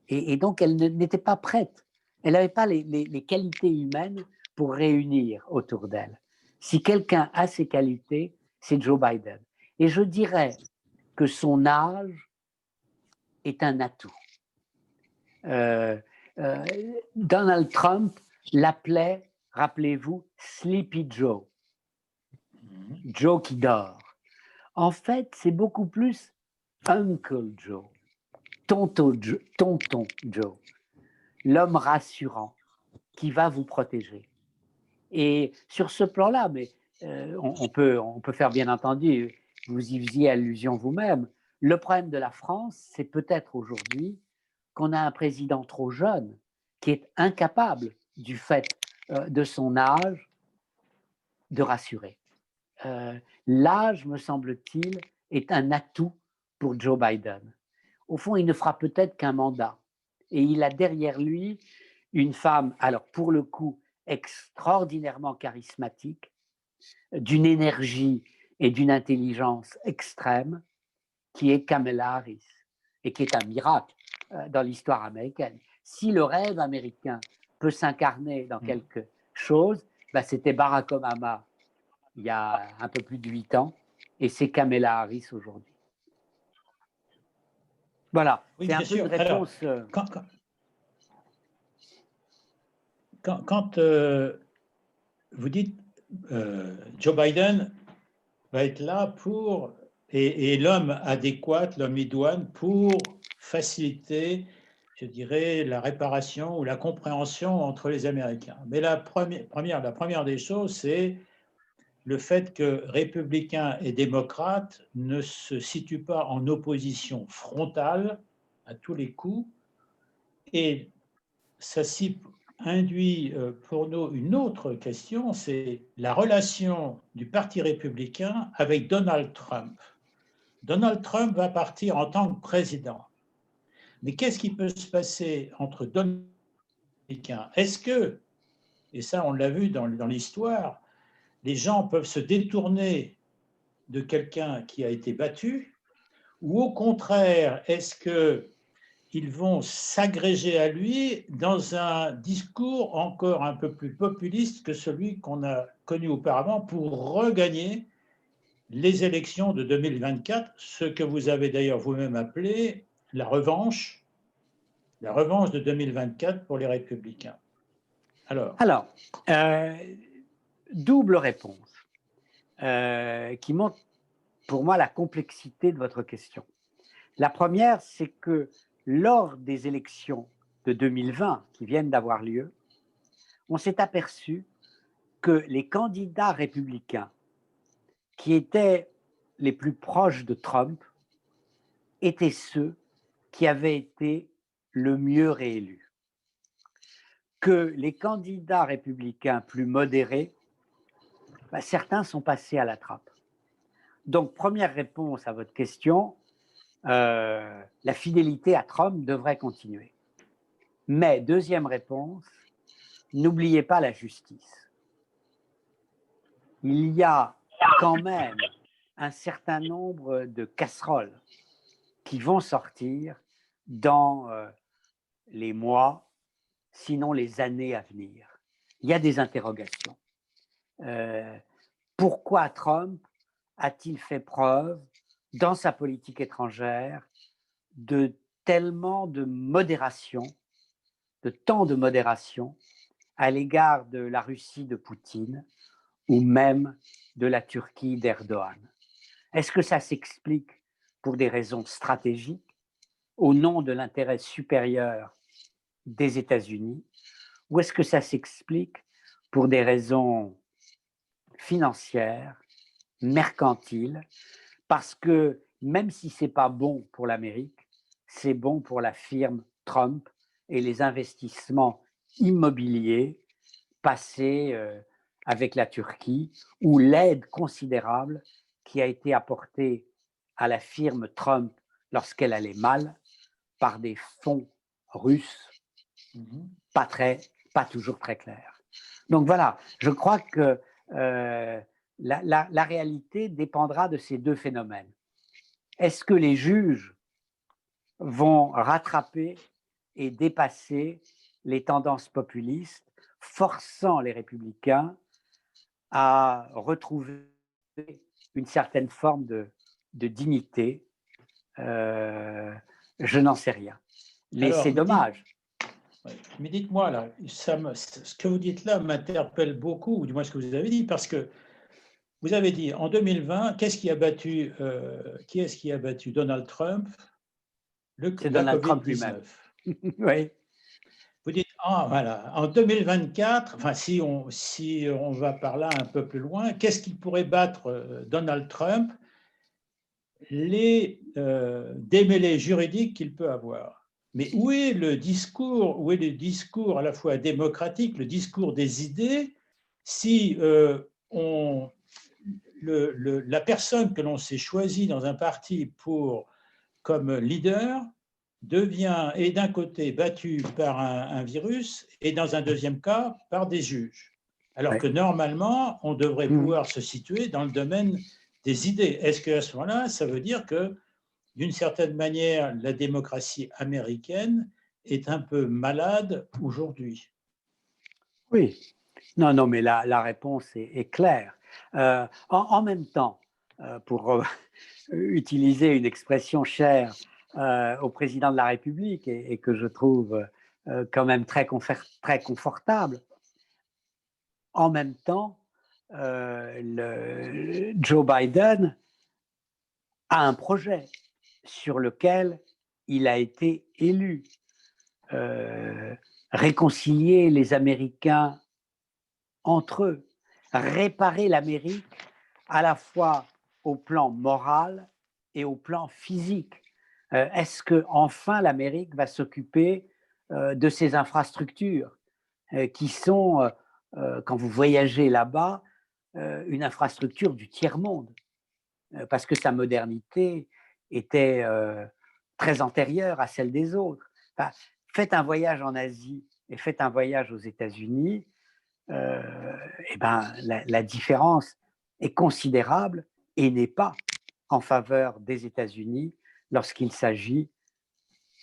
Et donc, elle n'était pas prête. Elle n'avait pas les qualités humaines pour réunir autour d'elle. Si quelqu'un a ces qualités, c'est Joe Biden. Et je dirais que son âge est un atout. Donald Trump l'appelait, rappelez-vous, Sleepy Joe. Joe qui dort. En fait, c'est beaucoup plus Uncle Joe, tonton Joe, l'homme rassurant qui va vous protéger. Et sur ce plan-là, mais on peut faire bien entendu, vous y faisiez allusion vous-même, le problème de la France, c'est peut-être aujourd'hui qu'on a un président trop jeune qui est incapable, du fait de son âge, de rassurer. L'âge, me semble-t-il, est un atout pour Joe Biden. Au fond, il ne fera peut-être qu'un mandat. Et il a derrière lui une femme, alors pour le coup, extraordinairement charismatique, d'une énergie et d'une intelligence extrême, qui est Kamala Harris, et qui est un miracle dans l'histoire américaine. Si le rêve américain peut s'incarner dans quelque chose, ben c'était Barack Obama il y a un peu plus de 8 ans, et c'est Kamala Harris aujourd'hui. Voilà, Oui, c'est un bien peu une sûr. Alors, réponse. quand vous dites Joe Biden va être là pour, et l'homme adéquat, l'homme idoine, pour faciliter, je dirais, la réparation ou la compréhension entre les Américains. Mais la première des choses, c'est le fait que républicains et démocrates ne se situent pas en opposition frontale à tous les coups, et ça induit pour nous une autre question, c'est la relation du Parti républicain avec Donald Trump. Donald Trump va partir en tant que président. Mais qu'est-ce qui peut se passer entre Donald et républicain? Est-ce que, et ça on l'a vu dans l'histoire, les gens peuvent se détourner de quelqu'un qui a été battu, ou au contraire, est-ce qu'ils vont s'agréger à lui dans un discours encore un peu plus populiste que celui qu'on a connu auparavant pour regagner les élections de 2024, ce que vous avez d'ailleurs vous-même appelé la revanche de 2024 pour les Républicains. Alors, double réponse qui montre pour moi la complexité de votre question. La première, c'est que lors des élections de 2020 qui viennent d'avoir lieu, on s'est aperçu que les candidats républicains qui étaient les plus proches de Trump étaient ceux qui avaient été le mieux réélus. Que les candidats républicains plus modérés, certains sont passés à la trappe. Donc, première réponse à votre question, la fidélité à Trump devrait continuer. Mais, deuxième réponse, n'oubliez pas la justice. Il y a quand même un certain nombre de casseroles qui vont sortir dans les mois, sinon les années à venir. Il y a des interrogations. Pourquoi Trump a-t-il fait preuve dans sa politique étrangère de tellement de modération, de tant de modération à l'égard de la Russie de Poutine ou même de la Turquie d'Erdogan? Est-ce que ça s'explique pour des raisons stratégiques, au nom de l'intérêt supérieur des États-Unis, ou est-ce que ça s'explique pour des raisons financières, mercantiles, parce que même si ce n'est pas bon pour l'Amérique, c'est bon pour la firme Trump et les investissements immobiliers passés avec la Turquie, ou l'aide considérable qui a été apportée à la firme Trump lorsqu'elle allait mal par des fonds russes pas toujours très clairs. Donc voilà, je crois que la réalité dépendra de ces deux phénomènes. Est-ce que les juges vont rattraper et dépasser les tendances populistes, forçant les républicains à retrouver une certaine forme de dignité? Je n'en sais rien. Mais c'est dommage. Mais dites-moi, là, ce que vous dites là m'interpelle beaucoup, ou du moins ce que vous avez dit, parce que vous avez dit en 2020, qui est-ce qui a battu Donald Trump? C'est Donald Trump lui-même. Oui. Vous dites Ah, voilà. En 2024, enfin, si on va par là un peu plus loin, qu'est-ce qui pourrait battre Donald Trump? Les démêlés juridiques qu'il peut avoir. Mais où est le discours à la fois démocratique, le discours des idées, si la personne que l'on s'est choisie dans un parti comme leader est d'un côté battue par un virus et dans un deuxième cas par des juges. Alors Ouais. que normalement, on devrait Mhm. pouvoir se situer dans le domaine des idées. Est-ce qu'à ce moment-là, ça veut dire que, d'une certaine manière, la démocratie américaine est un peu malade aujourd'hui? Oui. Non, non, mais la réponse est claire. En même temps, pour utiliser une expression chère au président de la République et que je trouve quand même très confortable, en même temps, Joe Biden a un projet sur lequel il a été élu. Réconcilier les Américains entre eux, réparer l'Amérique à la fois au plan moral et au plan physique. Est-ce que enfin l'Amérique va s'occuper de ces infrastructures qui sont, quand vous voyagez là-bas, une infrastructure du tiers-monde, parce que sa modernité était très antérieure à celle des autres. Enfin, faites un voyage en Asie et faites un voyage aux États-Unis, eh ben, la différence est considérable et n'est pas en faveur des États-Unis lorsqu'il s'agit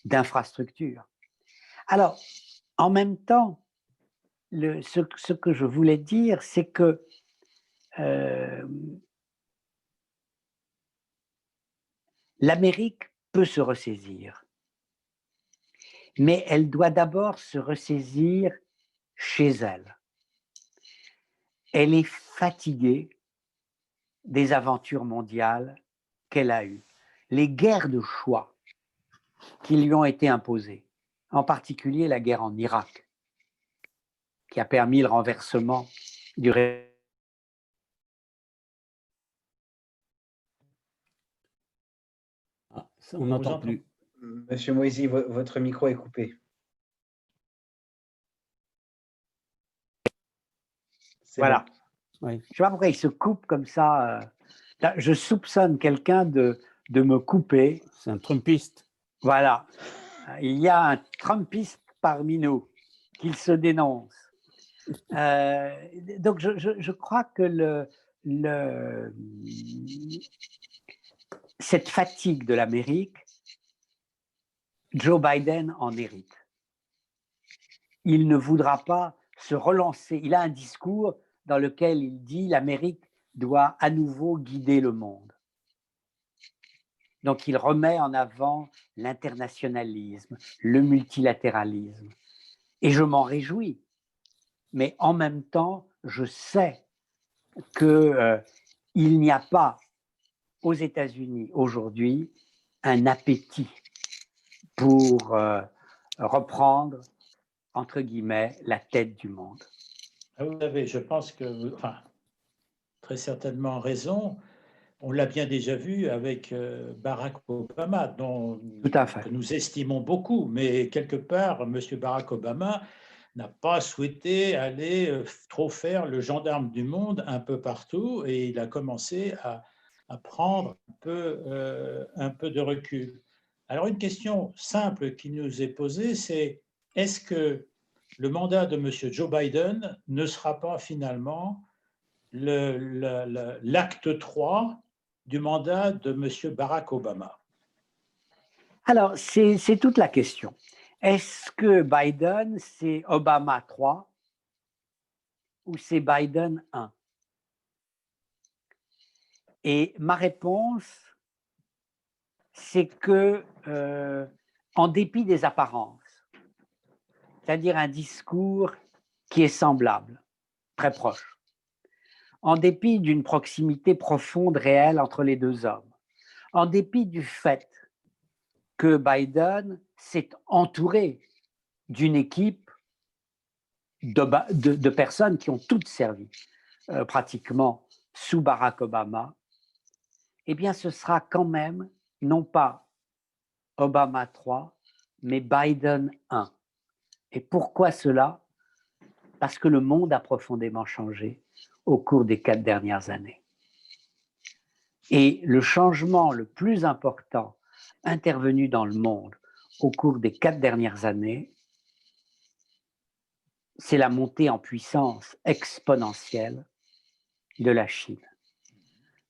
d'infrastructures. Alors, en même temps, ce que je voulais dire, c'est que l'Amérique peut se ressaisir, mais elle doit d'abord se ressaisir chez elle. Elle est fatiguée des aventures mondiales qu'elle a eues, les guerres de choix qui lui ont été imposées, en particulier la guerre en Irak, qui a permis le renversement du régime. On n'entend plus. Monsieur Moïse, votre micro est coupé. Voilà. Bon. Oui. Je ne sais pas pourquoi il se coupe comme ça. Je soupçonne quelqu'un de me couper. C'est un Trumpiste. Voilà. Il y a un Trumpiste parmi nous, qu'il se dénonce. Donc, je crois que cette fatigue de l'Amérique, Joe Biden en hérite. Il ne voudra pas se relancer. Il a un discours dans lequel il dit l'Amérique doit à nouveau guider le monde. Donc, il remet en avant l'internationalisme, le multilatéralisme. Et je m'en réjouis. Mais en même temps, je sais qu'il n'y a pas aux États-Unis aujourd'hui un appétit pour reprendre, entre guillemets, la tête du monde. Vous avez, je pense que, enfin, très certainement raison. On l'a bien déjà vu avec Barack Obama, que nous estimons beaucoup, mais quelque part, M. Barack Obama n'a pas souhaité aller trop faire le gendarme du monde un peu partout et il a commencé à prendre un peu de recul. Alors, une question simple qui nous est posée, c'est est-ce que le mandat de M. Joe Biden ne sera pas finalement l'acte 3 du mandat de M. Barack Obama? Alors, c'est toute la question. Est-ce que Biden, c'est Obama 3 ou c'est Biden 1? Et ma réponse, c'est que, en dépit des apparences, c'est-à-dire un discours qui est semblable, très proche, en dépit d'une proximité profonde, réelle entre les deux hommes, en dépit du fait que Biden s'est entouré d'une équipe de personnes qui ont toutes servi pratiquement sous Barack Obama, eh bien, ce sera quand même non pas Obama 3, mais Biden 1. Et pourquoi cela? Parce que le monde a profondément changé au cours des 4 dernières années. Et le changement le plus important intervenu dans le monde au cours des 4 dernières années, c'est la montée en puissance exponentielle de la Chine.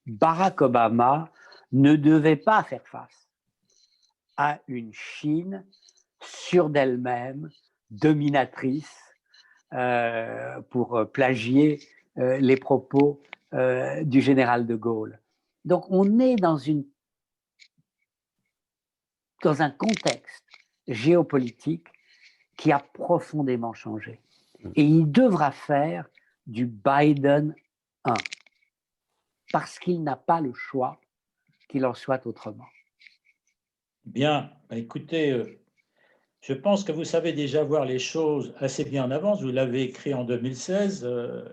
Barack Obama ne devait pas faire face à une Chine sûre d'elle-même, dominatrice, pour plagier les propos du général de Gaulle. Donc on est dans un contexte géopolitique qui a profondément changé. Et il devra faire du Biden 1, parce qu'il n'a pas le choix qu'il en soit autrement. Bien, écoutez, je pense que vous savez déjà voir les choses assez bien en avance. Vous l'avez écrit en 2016.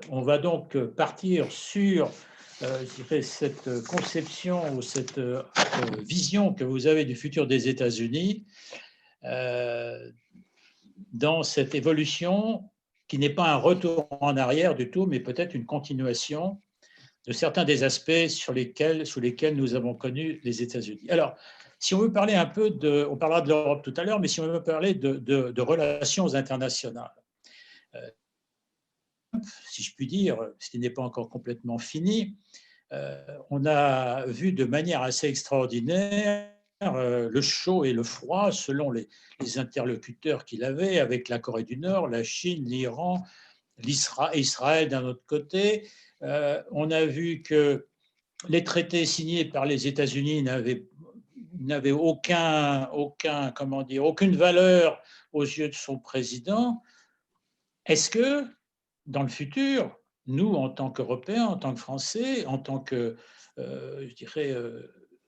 On va donc partir sur je dirais, cette conception ou cette vision que vous avez du futur des États-Unis dans cette évolution qui n'est pas un retour en arrière du tout, mais peut-être une continuation de certains des aspects sous lesquels nous avons connu les États-Unis. Alors, si on veut parler un peu on parlera de l'Europe tout à l'heure, mais si on veut parler de relations internationales, si je puis dire, ce qui n'est pas encore complètement fini, on a vu de manière assez extraordinaire le chaud et le froid selon les interlocuteurs qu'il avait avec la Corée du Nord, la Chine, l'Iran, Israël d'un autre côté. On a vu que les traités signés par les États-Unis n'avaient aucune valeur aux yeux de son président. Est-ce que, dans le futur, nous, en tant qu'Européens, en tant que Français, en tant que, je dirais,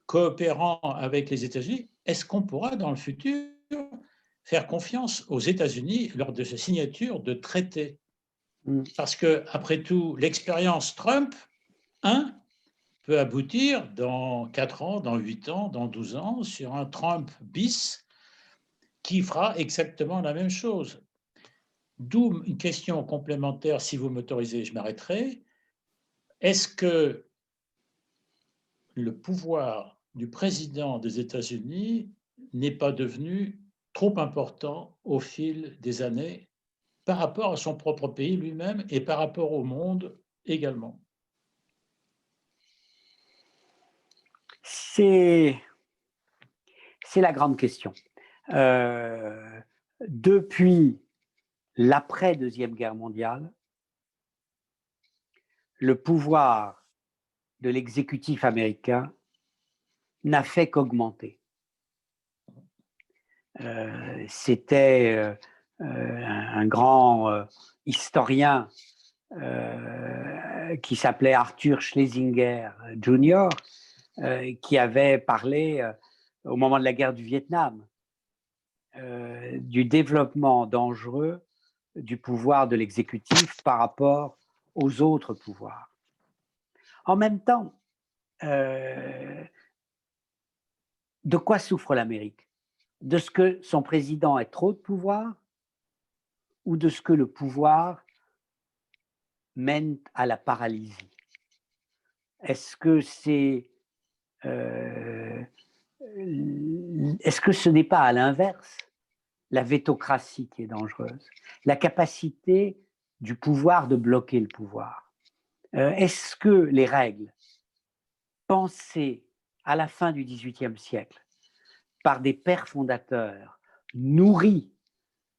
coopérants avec les États-Unis, est-ce qu'on pourra, dans le futur, faire confiance aux États-Unis lors de sa signature de traités? Parce que, après tout, l'expérience Trump, peut aboutir dans 4 ans, dans 8 ans, dans 12 ans, sur un Trump bis qui fera exactement la même chose. D'où une question complémentaire, si vous m'autorisez, je m'arrêterai. Est-ce que le pouvoir du président des États-Unis n'est pas devenu trop important au fil des années par rapport à son propre pays lui-même et par rapport au monde également? C'est la grande question. Depuis l'après-Deuxième Guerre mondiale, le pouvoir de l'exécutif américain n'a fait qu'augmenter. C'était un grand historien qui s'appelait Arthur Schlesinger Jr., qui avait parlé au moment de la guerre du Vietnam du développement dangereux du pouvoir de l'exécutif par rapport aux autres pouvoirs. En même temps, de quoi souffre l'Amérique? De ce que son président ait trop de pouvoir ou de ce que le pouvoir mène à la paralysie? Est-ce que ce n'est pas à l'inverse la vétocratie qui est dangereuse, la capacité du pouvoir de bloquer le pouvoir? Est-ce que les règles pensées à la fin du XVIIIe siècle par des pères fondateurs nourris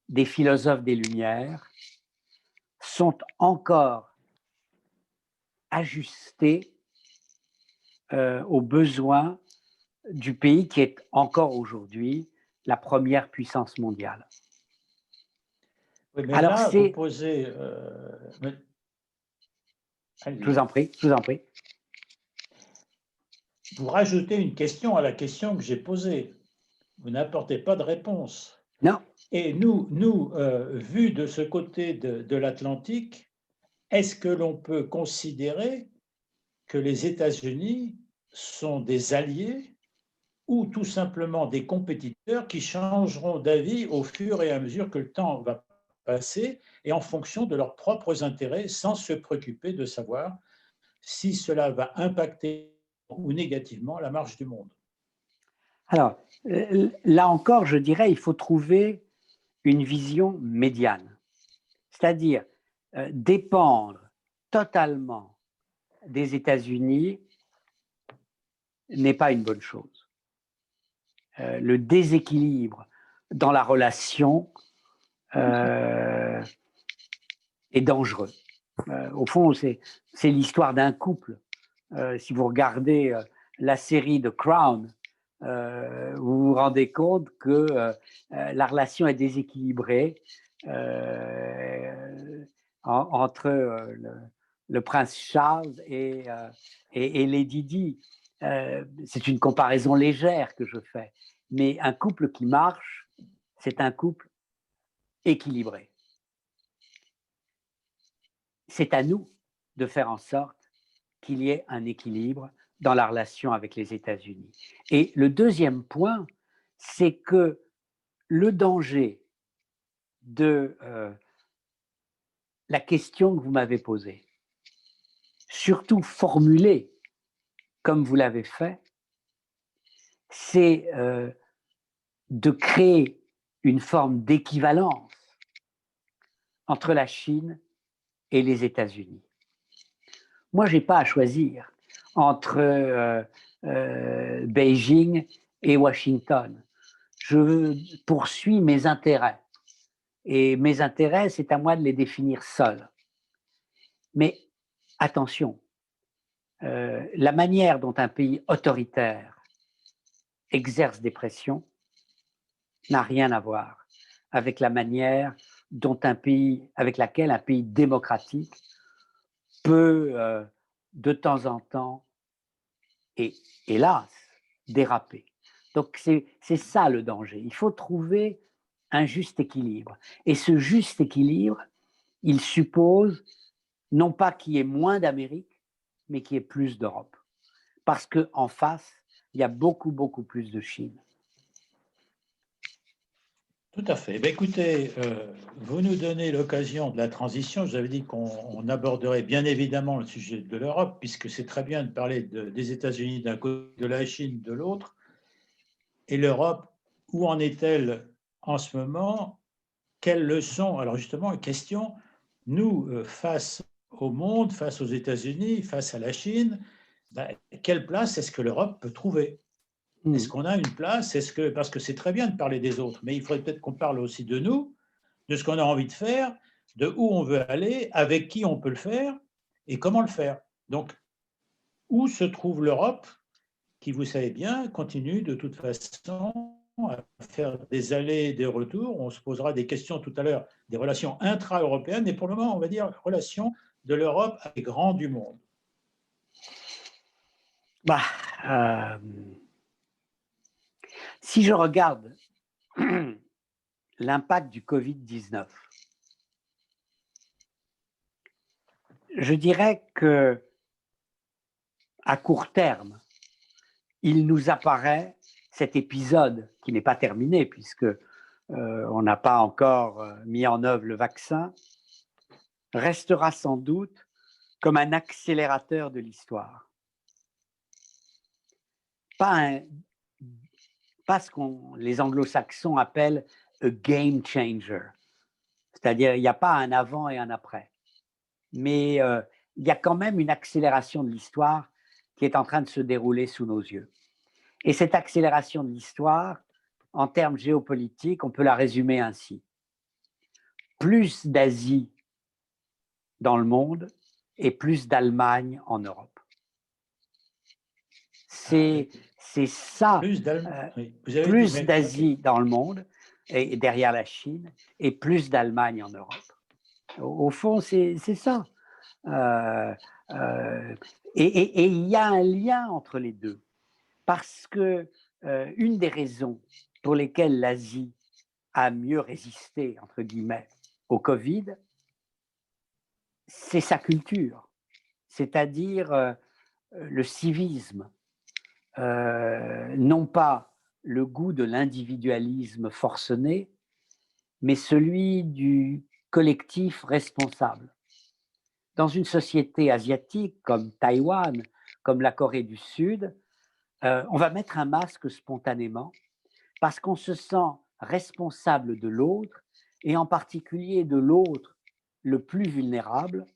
des philosophes des Lumières sont encore ajustées aux besoins du pays qui est encore aujourd'hui la première puissance mondiale? Oui, mais alors là, vous posez... Je vous en prie, je vous en prie. Vous rajoutez une question à la question que j'ai posée. Vous n'apportez pas de réponse. Non. Et nous vu de ce côté de l'Atlantique, est-ce que l'on peut considérer que les États-Unis sont des alliés ou tout simplement des compétiteurs qui changeront d'avis au fur et à mesure que le temps va passer et en fonction de leurs propres intérêts sans se préoccuper de savoir si cela va impacter ou négativement la marche du monde? Alors, là encore, je dirais, il faut trouver une vision médiane, c'est-à-dire dépendre totalement des États-Unis n'est pas une bonne chose. Le déséquilibre dans la relation est dangereux. Au fond, c'est l'histoire d'un couple. Si vous regardez la série The Crown, vous vous rendez compte que la relation est déséquilibrée entre le prince Charles et Lady Di. C'est une comparaison légère que je fais, mais un couple qui marche, c'est un couple équilibré. C'est à nous de faire en sorte qu'il y ait un équilibre dans la relation avec les États-Unis. Et le deuxième point, c'est que le danger de la question que vous m'avez posée, surtout formulée comme vous l'avez fait, c'est de créer une forme d'équivalence entre la Chine et les États-Unis. Moi, je n'ai pas à choisir entre Beijing et Washington. Je poursuis mes intérêts. Et mes intérêts, c'est à moi de les définir seul. Mais attention, la manière dont un pays autoritaire exerce des pressions n'a rien à voir avec la manière dont avec laquelle un pays démocratique peut de temps en temps, et hélas, déraper. Donc c'est ça le danger. Il faut trouver un juste équilibre. Et ce juste équilibre, il suppose non pas qu'il y ait moins d'Amérique, mais qu'il y ait plus d'Europe. Parce qu'en face, il y a beaucoup, beaucoup plus de Chine. Tout à fait. Ben, écoutez, vous nous donnez l'occasion de la transition. Je vous avais dit qu'on aborderait bien évidemment le sujet de l'Europe, puisque c'est très bien de parler des États-Unis d'un côté, de la Chine de l'autre. Et l'Europe, où en est-elle en ce moment? Quelles leçons? Alors justement, question, nous, face au monde, face aux États-Unis, face à la Chine, ben, quelle place est-ce que l'Europe peut trouver? Est-ce qu'on a une place? Parce que c'est très bien de parler des autres, mais il faudrait peut-être qu'on parle aussi de nous, de ce qu'on a envie de faire, de où on veut aller, avec qui on peut le faire et comment le faire. Donc, où se trouve l'Europe qui, vous savez bien, continue de toute façon à faire des allers et des retours. On se posera des questions tout à l'heure des relations intra-européennes, et pour le moment, on va dire relations de l'Europe avec les grands du monde. Si je regarde l'impact du Covid-19, je dirais que à court terme, il nous apparaît, cet épisode qui n'est pas terminé puisque on n'a pas encore mis en œuvre le vaccin, restera sans doute comme un accélérateur de l'histoire. Pas ce que les anglo-saxons appellent a game changer, c'est-à-dire il n'y a pas un avant et un après, mais il y a quand même une accélération de l'histoire qui est en train de se dérouler sous nos yeux. Et cette accélération de l'histoire, en termes géopolitiques, on peut la résumer ainsi. Plus d'Asie dans le monde et plus d'Allemagne en Europe. C'est ça. Plus d'Asie dans le monde et derrière la Chine et plus d'Allemagne en Europe. Au fond, c'est ça. Et il y a un lien entre les deux. Parce que une des raisons pour lesquelles l'Asie à mieux résister, entre guillemets, au Covid, c'est sa culture, c'est-à-dire le civisme, non pas le goût de l'individualisme forcené, mais celui du collectif responsable. Dans une société asiatique comme Taïwan, comme la Corée du Sud, on va mettre un masque spontanément parce qu'on se sent responsable de l'autre et en particulier de l'autre le plus vulnérable,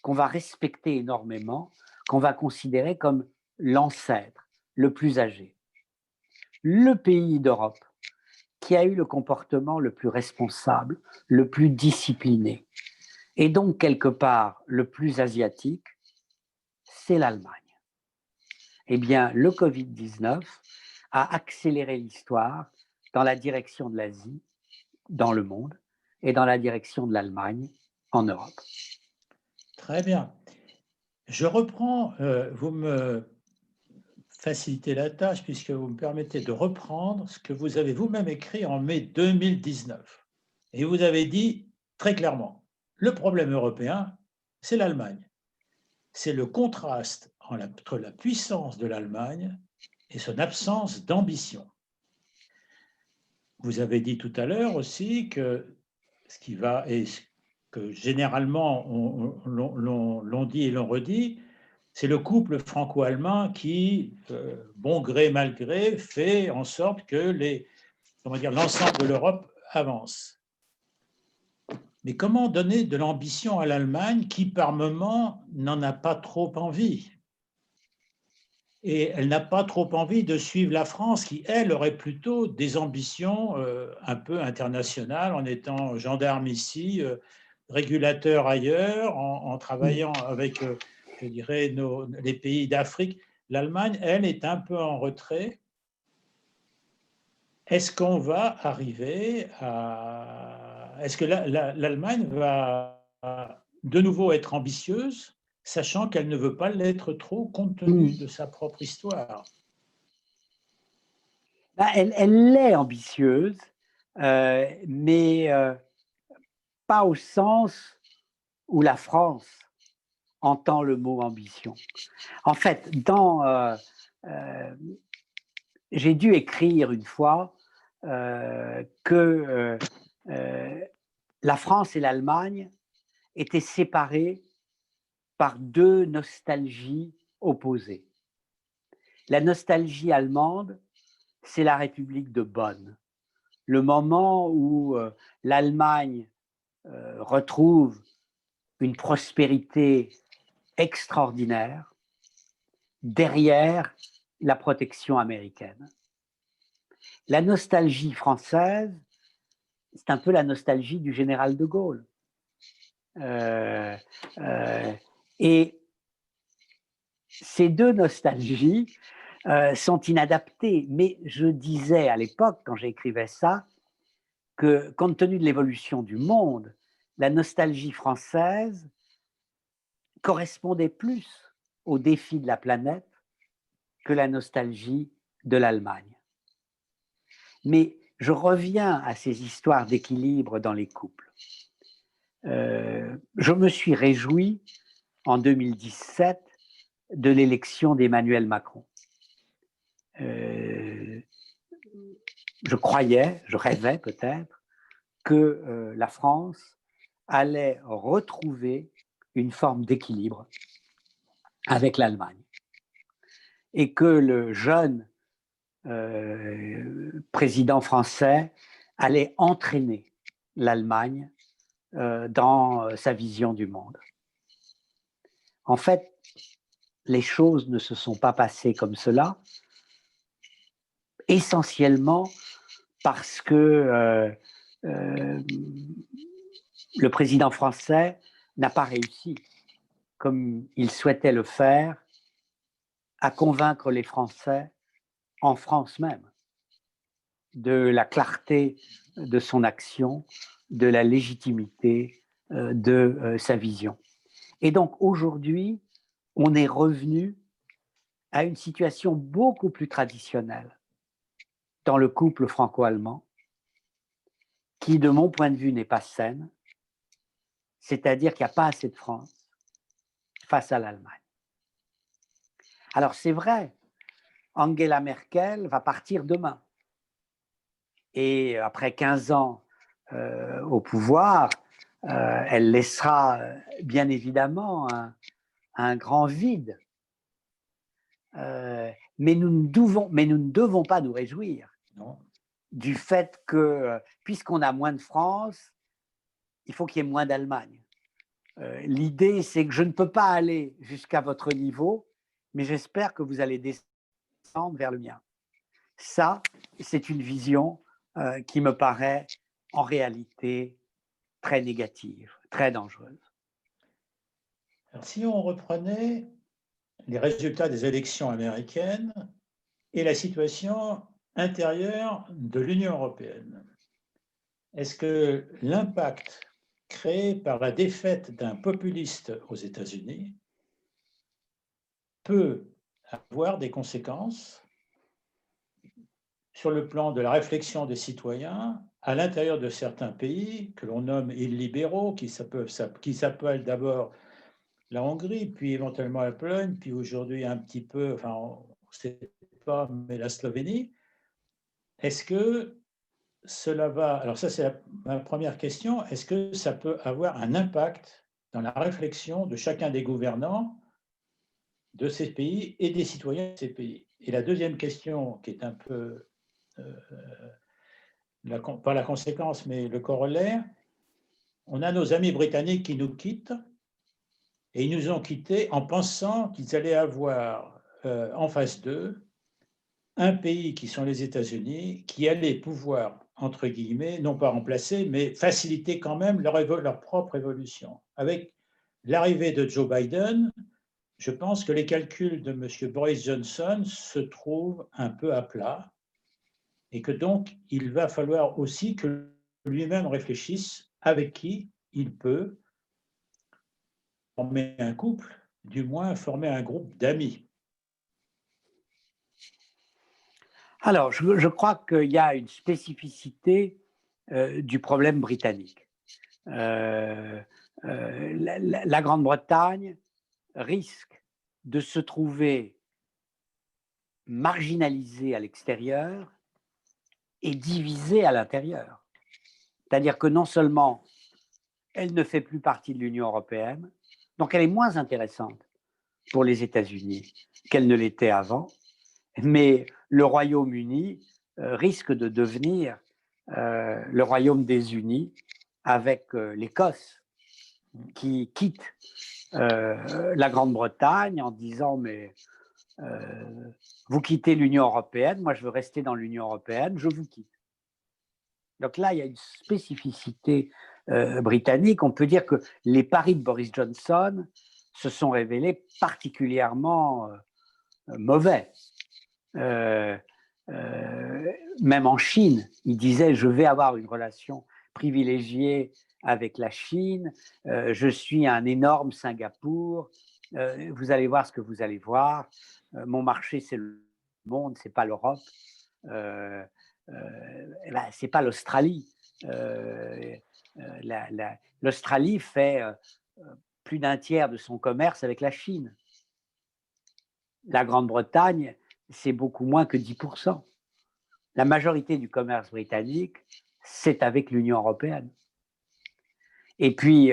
qu'on va respecter énormément, qu'on va considérer comme l'ancêtre, le plus âgé. Le pays d'Europe qui a eu le comportement le plus responsable, le plus discipliné, et donc quelque part le plus asiatique, c'est l'Allemagne. Eh bien, le Covid-19 a accéléré l'histoire dans la direction de l'Asie, dans le monde, et dans la direction de l'Allemagne, en Europe. Très bien. Je reprends, vous me facilitez la tâche puisque vous me permettez de reprendre ce que vous avez vous-même écrit en mai 2019. Et vous avez dit très clairement, le problème européen, c'est l'Allemagne. C'est le contraste entre la puissance de l'Allemagne et son absence d'ambition. Vous avez dit tout à l'heure aussi que ce qui va, et ce que généralement l'on dit et l'on redit, c'est le couple franco-allemand qui, bon gré mal gré, fait en sorte que l'ensemble de l'Europe avance. Mais comment donner de l'ambition à l'Allemagne qui, par moment, n'en a pas trop envie? Et elle n'a pas trop envie de suivre la France qui, elle, aurait plutôt des ambitions un peu internationales en étant gendarme ici, régulateur ailleurs, en travaillant avec, je dirais, les pays d'Afrique. L'Allemagne, elle, est un peu en retrait. Est-ce qu'on va arriver à... Est-ce que l'Allemagne va de nouveau être ambitieuse, sachant qu'elle ne veut pas l'être trop compte tenu de sa propre histoire? Elle est ambitieuse, mais pas au sens où la France entend le mot ambition. En fait, j'ai dû écrire une fois que la France et l'Allemagne étaient séparées par deux nostalgies opposées. La nostalgie allemande, c'est la République de Bonn, le moment où l'Allemagne retrouve une prospérité extraordinaire derrière la protection américaine. La nostalgie française, c'est un peu la nostalgie du général de Gaulle. Et ces deux nostalgies sont inadaptées. Mais je disais à l'époque, quand j'écrivais ça, que compte tenu de l'évolution du monde, la nostalgie française correspondait plus aux défis de la planète que la nostalgie de l'Allemagne. Mais je reviens à ces histoires d'équilibre dans les couples. Je me suis réjoui en 2017 de l'élection d'Emmanuel Macron. Je rêvais peut-être que la France allait retrouver une forme d'équilibre avec l'Allemagne et que le jeune président français allait entraîner l'Allemagne dans sa vision du monde. En fait, les choses ne se sont pas passées comme cela, essentiellement parce que le président français n'a pas réussi, comme il souhaitait le faire, à convaincre les Français, en France même, de la clarté de son action, de la légitimité de sa vision. Et donc aujourd'hui, on est revenu à une situation beaucoup plus traditionnelle dans le couple franco-allemand, qui, de mon point de vue, n'est pas saine, c'est-à-dire qu'il n'y a pas assez de France face à l'Allemagne. Alors c'est vrai, Angela Merkel va partir demain. Et après 15 ans au pouvoir, elle laissera bien évidemment un grand vide. Mais nous ne devons pas nous réjouir du fait que, puisqu'on a moins de France, il faut qu'il y ait moins d'Allemagne. L'idée, c'est que je ne peux pas aller jusqu'à votre niveau, mais j'espère que vous allez descendre vers le mien. Ça, c'est une vision qui me paraît en réalité très négative, très dangereuse. Alors, si on reprenait les résultats des élections américaines et la situation intérieure de l'Union européenne, est-ce que l'impact créé par la défaite d'un populiste aux États-Unis peut avoir des conséquences sur le plan de la réflexion des citoyens à l'intérieur de certains pays que l'on nomme illibéraux, qui s'appellent d'abord la Hongrie, puis éventuellement la Pologne, puis aujourd'hui un petit peu, enfin on ne sait pas, mais la Slovénie. Est-ce que cela va, alors ça c'est ma première question, est-ce que ça peut avoir un impact dans la réflexion de chacun des gouvernants de ces pays et des citoyens de ces pays? Et la deuxième question, qui est un peu, pas la conséquence, mais le corollaire, on a nos amis britanniques qui nous quittent, et ils nous ont quittés en pensant qu'ils allaient avoir en face d'eux un pays qui sont les États-Unis, qui allait pouvoir, entre guillemets, non pas remplacer, mais faciliter quand même leur propre évolution. Avec l'arrivée de Joe Biden, je pense que les calculs de M. Boris Johnson se trouvent un peu à plat et que donc il va falloir aussi que lui-même réfléchisse avec qui il peut former un couple, du moins former un groupe d'amis. Alors, je crois qu'il y a une spécificité du problème britannique. La Grande-Bretagne risque de se trouver marginalisée à l'extérieur et divisée à l'intérieur. C'est-à-dire que non seulement elle ne fait plus partie de l'Union européenne, donc elle est moins intéressante pour les États-Unis qu'elle ne l'était avant, mais le Royaume-Uni risque de devenir le Royaume des Unis avec l'Écosse qui quitte la Grande-Bretagne en disant mais vous quittez l'Union européenne, moi je veux rester dans l'Union européenne, je vous quitte. Donc là, il y a une spécificité britannique. On peut dire que les paris de Boris Johnson se sont révélés particulièrement mauvais. Même en Chine, il disait je vais avoir une relation privilégiée avec la Chine, je suis un énorme Singapour, vous allez voir ce que vous allez voir, mon marché c'est le monde, c'est pas l'Europe, c'est pas l'Australie. L'Australie fait plus d'un tiers de son commerce avec la Chine. La Grande-Bretagne, c'est beaucoup moins que 10%. La majorité du commerce britannique, c'est avec l'Union européenne. Et puis,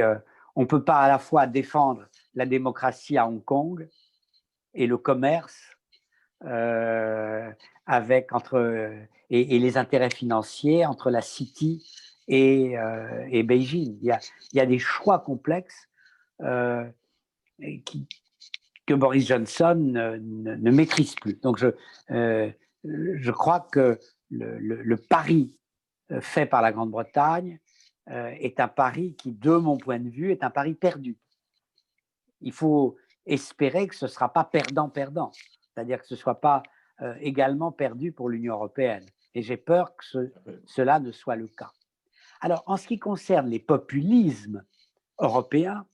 on ne peut pas à la fois défendre la démocratie à Hong Kong et le commerce et les intérêts financiers entre la City et Beijing. Il y a des choix complexes que Boris Johnson ne maîtrise plus. Donc, je crois que le pari fait par la Grande-Bretagne est un pari qui, de mon point de vue, est un pari perdu. Il faut espérer que ce ne sera pas perdant-perdant, c'est-à-dire que ce ne soit pas également perdu pour l'Union européenne. Et j'ai peur que cela ne soit le cas. Alors, en ce qui concerne les populismes européens,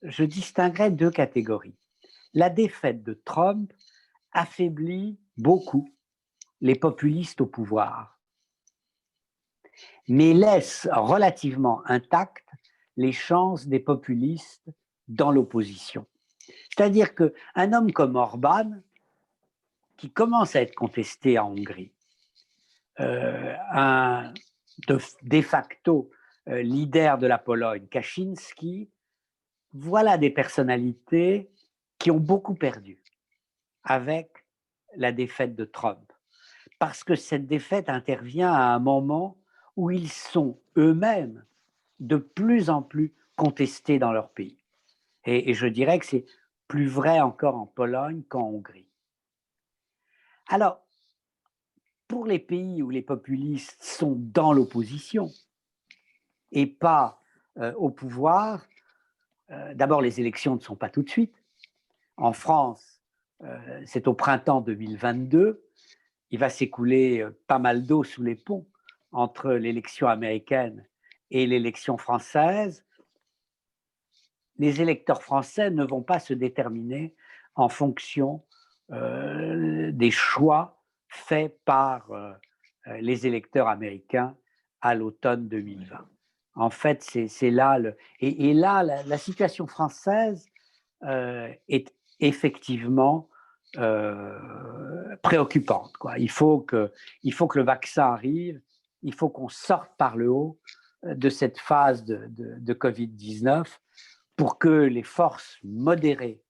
je distinguerai deux catégories. La défaite de Trump affaiblit beaucoup les populistes au pouvoir. mais laisse relativement intactes les chances des populistes dans l'opposition. C'est-à-dire qu'un homme comme Orban, qui commence à être contesté en Hongrie, un de facto leader de la Pologne, Kaczynski, voilà des personnalités qui ont beaucoup perdu avec la défaite de Trump. Parce que cette défaite intervient à un moment où ils sont eux-mêmes de plus en plus contestés dans leur pays. Et je dirais que c'est plus vrai encore en Pologne qu'en Hongrie. Alors, pour les pays où les populistes sont dans l'opposition et pas au pouvoir, d'abord les élections ne sont pas tout de suite. En France, c'est au printemps 2022. Il va s'écouler pas mal d'eau sous les ponts entre l'élection américaine et l'élection française. Les électeurs français ne vont pas se déterminer en fonction des choix faits par les électeurs américains à l'automne 2020. En fait, c'est là et là la situation française est effectivement préoccupante, quoi. Il faut que le vaccin arrive, il faut qu'on sorte par le haut de cette phase de Covid-19 pour que les forces modérées,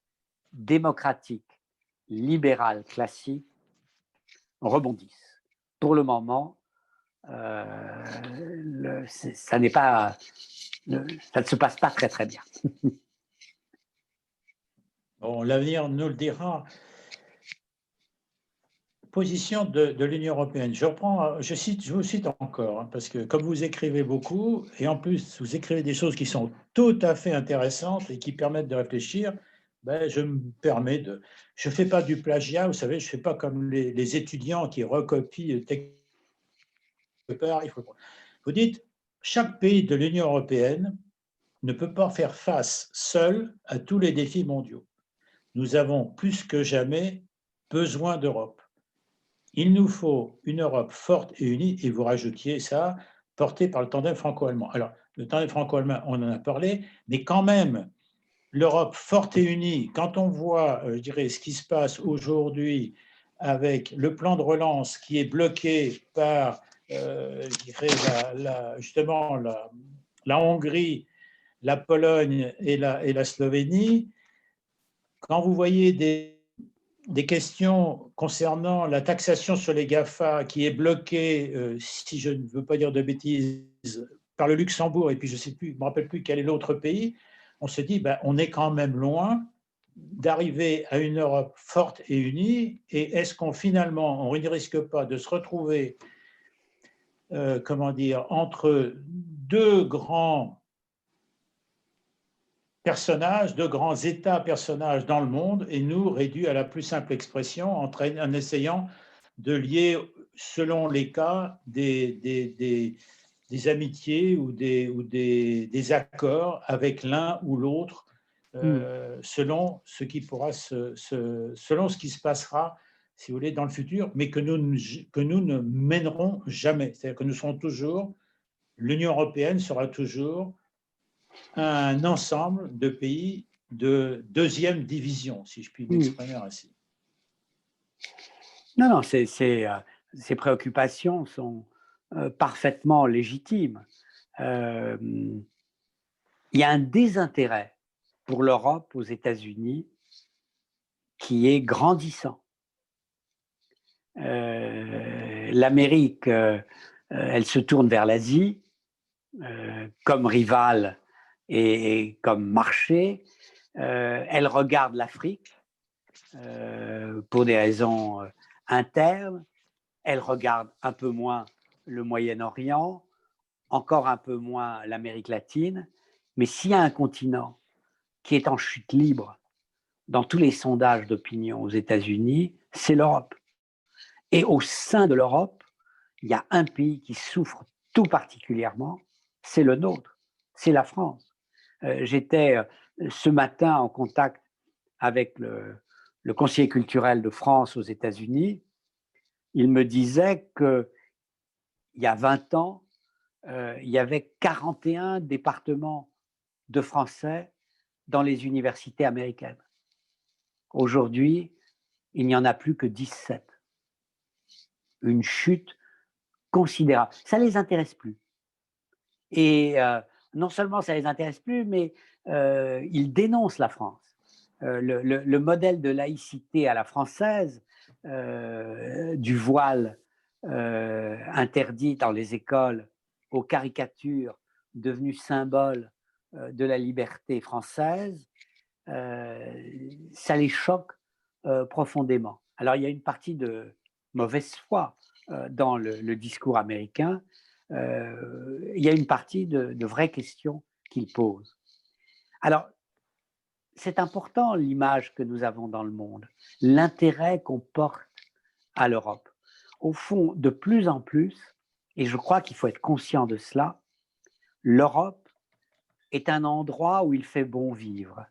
démocratiques, libérales, classiques rebondissent. Pour le moment, ça ne se passe pas très très bien. Bon, l'avenir nous le dira. Position de l'Union européenne. Je vous cite encore, hein, parce que comme vous écrivez beaucoup, et en plus vous écrivez des choses qui sont tout à fait intéressantes et qui permettent de réfléchir, ben, je me permets de... Je ne fais pas du plagiat, vous savez, je ne fais pas comme les étudiants qui recopient quelque part. Vous dites, chaque pays de l'Union européenne ne peut pas faire face seul à tous les défis mondiaux. Nous avons plus que jamais besoin d'Europe. Il nous faut une Europe forte et unie, et vous rajoutiez ça, portée par le tandem franco-allemand. Alors, le tandem franco-allemand, on en a parlé, mais quand même, l'Europe forte et unie, quand on voit, je dirais, ce qui se passe aujourd'hui avec le plan de relance qui est bloqué par, je dirais, justement, la Hongrie, la Pologne et la Slovénie, quand vous voyez des questions concernant la taxation sur les GAFA qui est bloquée, si je ne veux pas dire de bêtises, par le Luxembourg, et puis je ne me rappelle plus quel est l'autre pays, on se dit, ben, on est quand même loin d'arriver à une Europe forte et unie, et est-ce qu'on finalement, on ne risque pas de se retrouver, entre deux grands personnages, de grands États-personnages dans le monde, et nous réduits à la plus simple expression en essayant de lier, selon les cas, des amitiés ou des accords avec l'un ou l'autre, selon ce qui se passera, si vous voulez, dans le futur, mais que nous ne mènerons jamais. C'est-à-dire que nous serons toujours, l'Union européenne sera toujours un ensemble de pays de deuxième division, si je puis m'exprimer ainsi. Non, ces préoccupations sont parfaitement légitimes. Il y a un désintérêt pour l'Europe aux États-Unis qui est grandissant. L'Amérique, elle se tourne vers l'Asie comme rivale et comme marché. Elle regarde l'Afrique pour des raisons internes. Elle regarde un peu moins le Moyen-Orient, encore un peu moins l'Amérique latine. Mais s'il y a un continent qui est en chute libre dans tous les sondages d'opinion aux États-Unis, c'est l'Europe. Et au sein de l'Europe, il y a un pays qui souffre tout particulièrement, c'est le nôtre, c'est la France. J'étais ce matin en contact avec le conseiller culturel de France aux États-Unis. Il me disait qu'il y a 20 ans, il y avait 41 départements de français dans les universités américaines. Aujourd'hui, il n'y en a plus que 17. Une chute considérable. Ça ne les intéresse plus. Et non seulement ça ne les intéresse plus, mais ils dénoncent la France. Le modèle de laïcité à la française, du voile interdit dans les écoles, aux caricatures devenues symboles de la liberté française, ça les choque profondément. Alors il y a une partie de mauvaise foi dans le discours américain, il y a une partie de vraies questions qu'il pose. Alors, c'est important l'image que nous avons dans le monde, l'intérêt qu'on porte à l'Europe. Au fond, de plus en plus, et je crois qu'il faut être conscient de cela, l'Europe est un endroit où il fait bon vivre,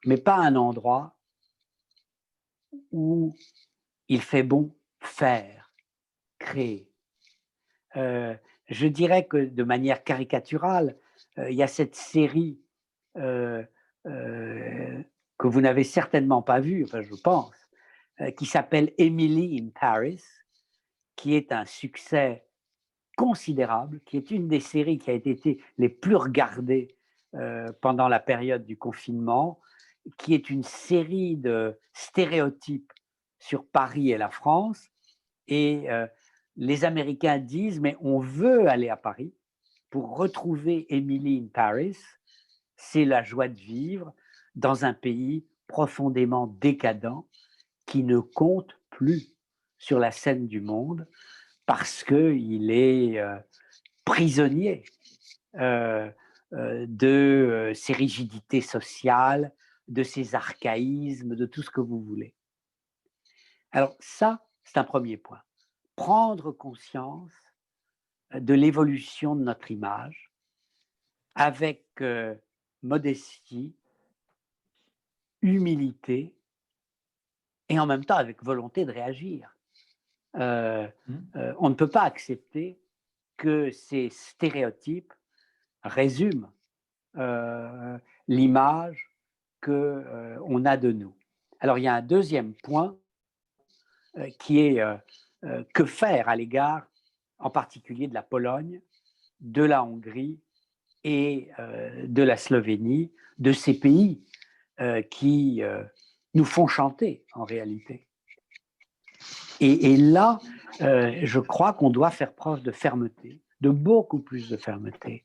mais pas un endroit où il fait bon faire, créer. Je dirais que de manière caricaturale, il y a cette série que vous n'avez certainement pas vue, enfin je pense, qui s'appelle Emily in Paris, qui est un succès considérable, qui est une des séries qui a été les plus regardées pendant la période du confinement, qui est une série de stéréotypes sur Paris et la France. Et les Américains disent, mais on veut aller à Paris pour retrouver Emily in Paris. C'est la joie de vivre dans un pays profondément décadent qui ne compte plus sur la scène du monde parce qu'il est prisonnier de ses rigidités sociales, de ses archaïsmes, de tout ce que vous voulez. Alors ça, c'est un premier point. Prendre conscience de l'évolution de notre image avec modestie, humilité et en même temps avec volonté de réagir. On ne peut pas accepter que ces stéréotypes résument l'image qu'on a de nous. Alors il y a un deuxième point qui est que faire à l'égard en particulier de la Pologne, de la Hongrie et de la Slovénie, de ces pays qui nous font chanter en réalité. Et là, je crois qu'on doit faire preuve de fermeté, de beaucoup plus de fermeté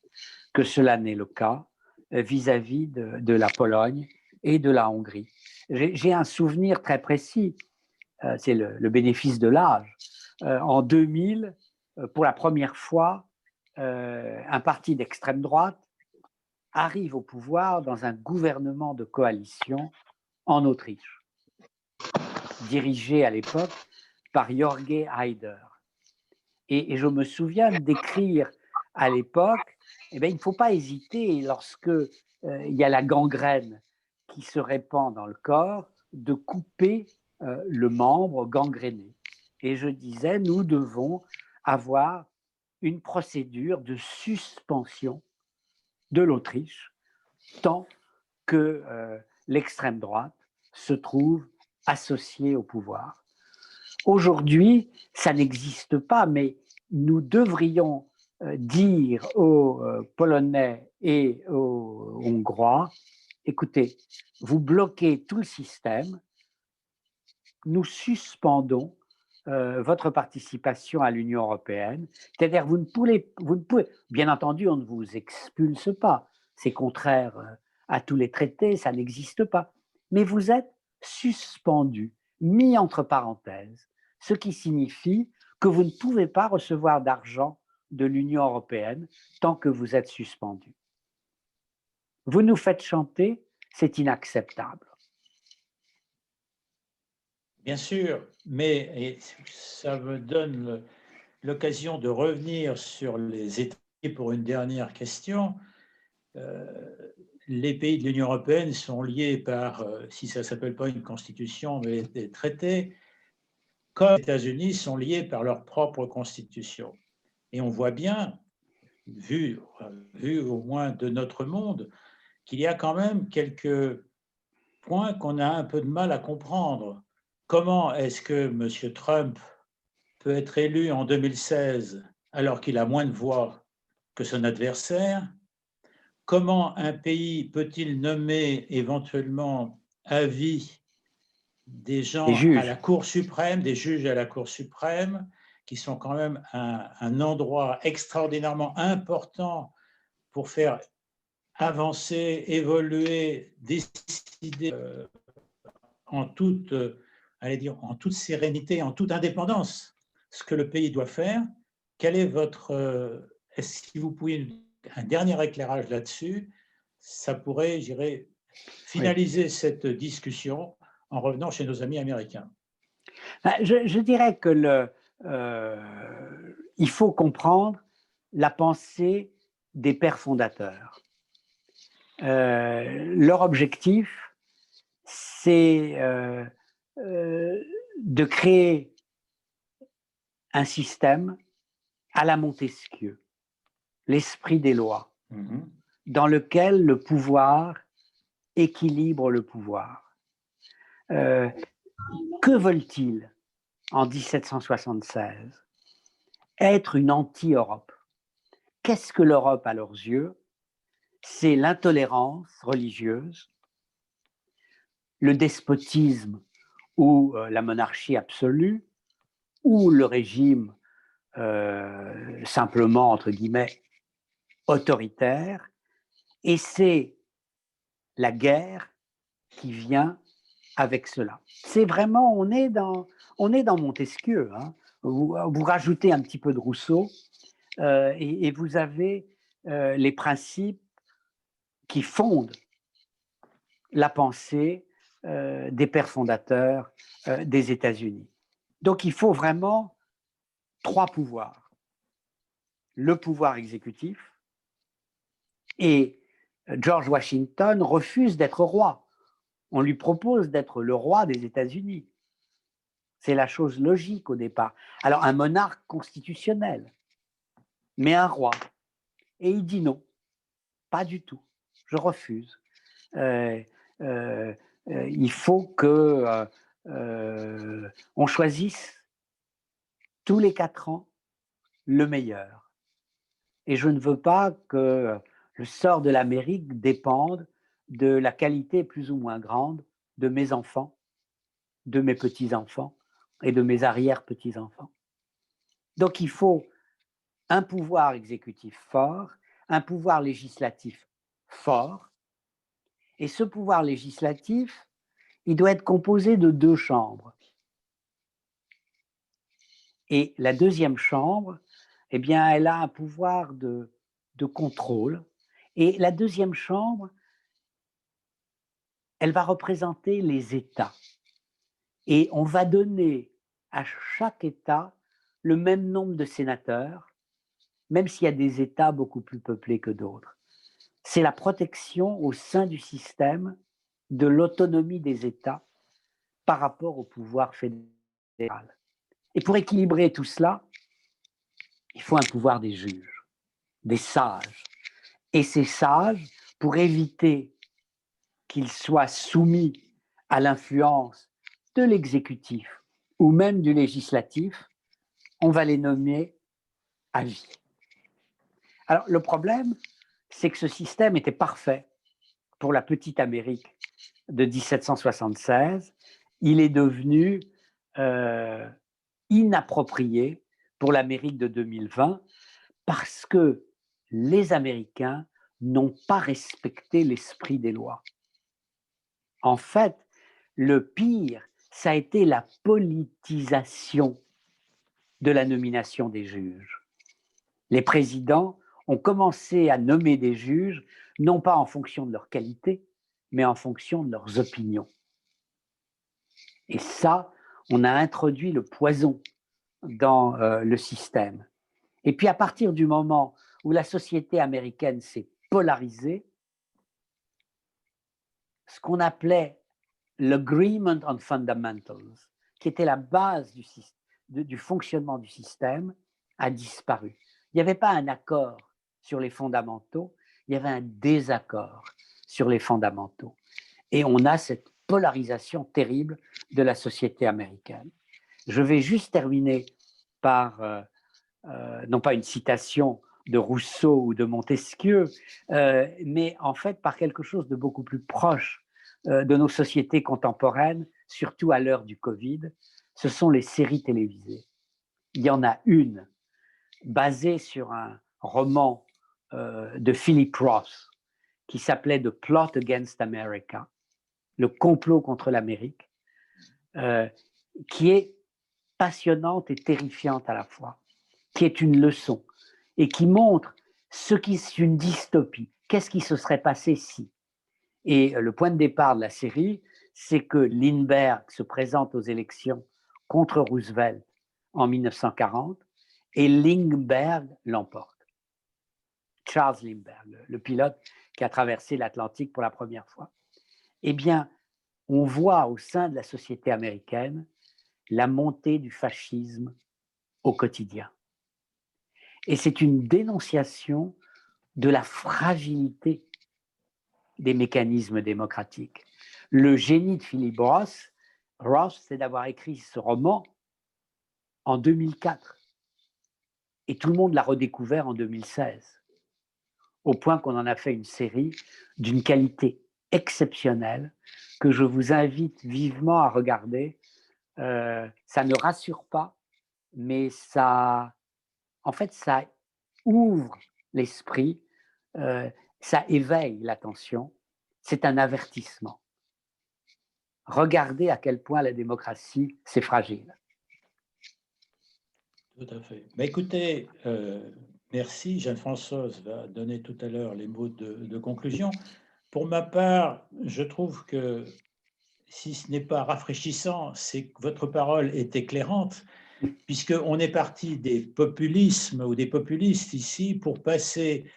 que cela n'est le cas vis-à-vis de la Pologne et de la Hongrie. J'ai un souvenir très précis, c'est le bénéfice de l'âge. En 2000, pour la première fois, un parti d'extrême droite arrive au pouvoir dans un gouvernement de coalition en Autriche, dirigé à l'époque par Jorge Haider. Et je me souviens d'écrire à l'époque, eh bien, il ne faut pas hésiter, lorsque il y a la gangrène qui se répand dans le corps, de couper le membre gangréné. Et je disais, nous devons avoir une procédure de suspension de l'Autriche tant que l'extrême droite se trouve associée au pouvoir. Aujourd'hui, ça n'existe pas, mais nous devrions dire aux Polonais et aux Hongrois, écoutez, vous bloquez tout le système, nous suspendons votre participation à l'Union européenne, c'est-à-dire vous ne pouvez, bien entendu, on ne vous expulse pas, c'est contraire à tous les traités, ça n'existe pas, mais vous êtes suspendu, mis entre parenthèses, ce qui signifie que vous ne pouvez pas recevoir d'argent de l'Union européenne tant que vous êtes suspendu. Vous nous faites chanter, c'est inacceptable. Bien sûr, mais ça me donne l'occasion de revenir sur les États pour une dernière question. Les pays de l'Union européenne sont liés par, si ça ne s'appelle pas une constitution, mais des traités, comme les États-Unis sont liés par leur propre constitution. Et on voit bien, vu au moins de notre monde, qu'il y a quand même quelques points qu'on a un peu de mal à comprendre. Comment est-ce que M. Trump peut être élu en 2016 alors qu'il a moins de voix que son adversaire? Comment un pays peut-il nommer éventuellement à vie des gens à la Cour suprême, des juges à la Cour suprême, qui sont quand même un endroit extraordinairement important pour faire avancer, évoluer, décider en toute, en toute sérénité, en toute indépendance, ce que le pays doit faire. Quel est votre, est-ce que vous pouvez un dernier éclairage là-dessus? Ça pourrait, je dirais, finaliser cette discussion en revenant chez nos amis américains. Je dirais que il faut comprendre la pensée des pères fondateurs. Leur objectif, c'est de créer un système à la Montesquieu, l'esprit des lois, dans lequel le pouvoir équilibre le pouvoir. Que veulent-ils en 1776? Être une anti-Europe. Qu'est-ce que l'Europe à leurs yeux? C'est l'intolérance religieuse, le despotisme ou la monarchie absolue, ou le régime simplement, entre guillemets, autoritaire, et c'est la guerre qui vient avec cela. C'est vraiment, on est dans Montesquieu. Hein. Vous rajoutez un petit peu de Rousseau et vous avez les principes qui fondent la pensée des pères fondateurs des États-Unis. Donc il faut vraiment 3 pouvoirs. Le pouvoir exécutif, et George Washington refuse d'être roi. On lui propose d'être le roi des États-Unis. C'est la chose logique au départ. Alors un monarque constitutionnel, mais un roi. Et il dit non, pas du tout, je refuse. Il faut que on choisisse tous les 4 ans le meilleur. Et je ne veux pas que le sort de l'Amérique dépende de la qualité plus ou moins grande de mes enfants, de mes petits-enfants et de mes arrière-petits-enfants. Donc il faut un pouvoir exécutif fort, un pouvoir législatif fort, et ce pouvoir législatif, il doit être composé de 2 chambres. Et la deuxième chambre, eh bien, elle a un pouvoir de contrôle. Et la deuxième chambre, elle va représenter les États. Et on va donner à chaque État le même nombre de sénateurs, même s'il y a des États beaucoup plus peuplés que d'autres. C'est la protection au sein du système de l'autonomie des États par rapport au pouvoir fédéral. Et pour équilibrer tout cela, il faut un pouvoir des juges, des sages. Et ces sages, pour éviter qu'ils soient soumis à l'influence de l'exécutif ou même du législatif, on va les nommer à vie. Alors le problème, c'est que ce système était parfait pour la petite Amérique de 1776. Il est devenu inapproprié pour l'Amérique de 2020 parce que les Américains n'ont pas respecté l'esprit des lois. En fait, le pire, ça a été la politisation de la nomination des juges. Les présidents ont commencé à nommer des juges, non pas en fonction de leur qualité, mais en fonction de leurs opinions. Et ça, on a introduit le poison dans le système. Et puis à partir du moment où la société américaine s'est polarisée, ce qu'on appelait l'Agreement on Fundamentals, qui était la base du fonctionnement du système, a disparu. Il n'y avait pas un accord sur les fondamentaux, il y avait un désaccord sur les fondamentaux. Et on a cette polarisation terrible de la société américaine. Je vais juste terminer par, non pas une citation de Rousseau ou de Montesquieu, mais en fait par quelque chose de beaucoup plus proche de nos sociétés contemporaines, surtout à l'heure du Covid, ce sont les séries télévisées. Il y en a une basée sur un roman de Philip Roth qui s'appelait The Plot Against America, le complot contre l'Amérique, qui est passionnante et terrifiante à la fois, qui est une leçon et qui montre ce qui est une dystopie. Qu'est-ce qui se serait passé si? Et le point de départ de la série, c'est que Lindbergh se présente aux élections contre Roosevelt en 1940 et Lindbergh l'emporte. Charles Lindbergh, le pilote qui a traversé l'Atlantique pour la première fois. Eh bien, on voit au sein de la société américaine la montée du fascisme au quotidien. Et c'est une dénonciation de la fragilité des mécanismes démocratiques. Le génie de Philip Roth, c'est d'avoir écrit ce roman en 2004. Et tout le monde l'a redécouvert en 2016, au point qu'on en a fait une série d'une qualité exceptionnelle que je vous invite vivement à regarder. Ça ne rassure pas, mais ça, en fait, ça ouvre l'esprit, ça éveille l'attention. C'est un avertissement. Regardez à quel point la démocratie, c'est fragile. Tout à fait. Bah, écoutez, merci. Jeanne-Françoise va donner tout à l'heure les mots de conclusion. Pour ma part, je trouve que si ce n'est pas rafraîchissant, c'est que votre parole est éclairante, puisqu'on est parti des populismes ou des populistes ici pour passer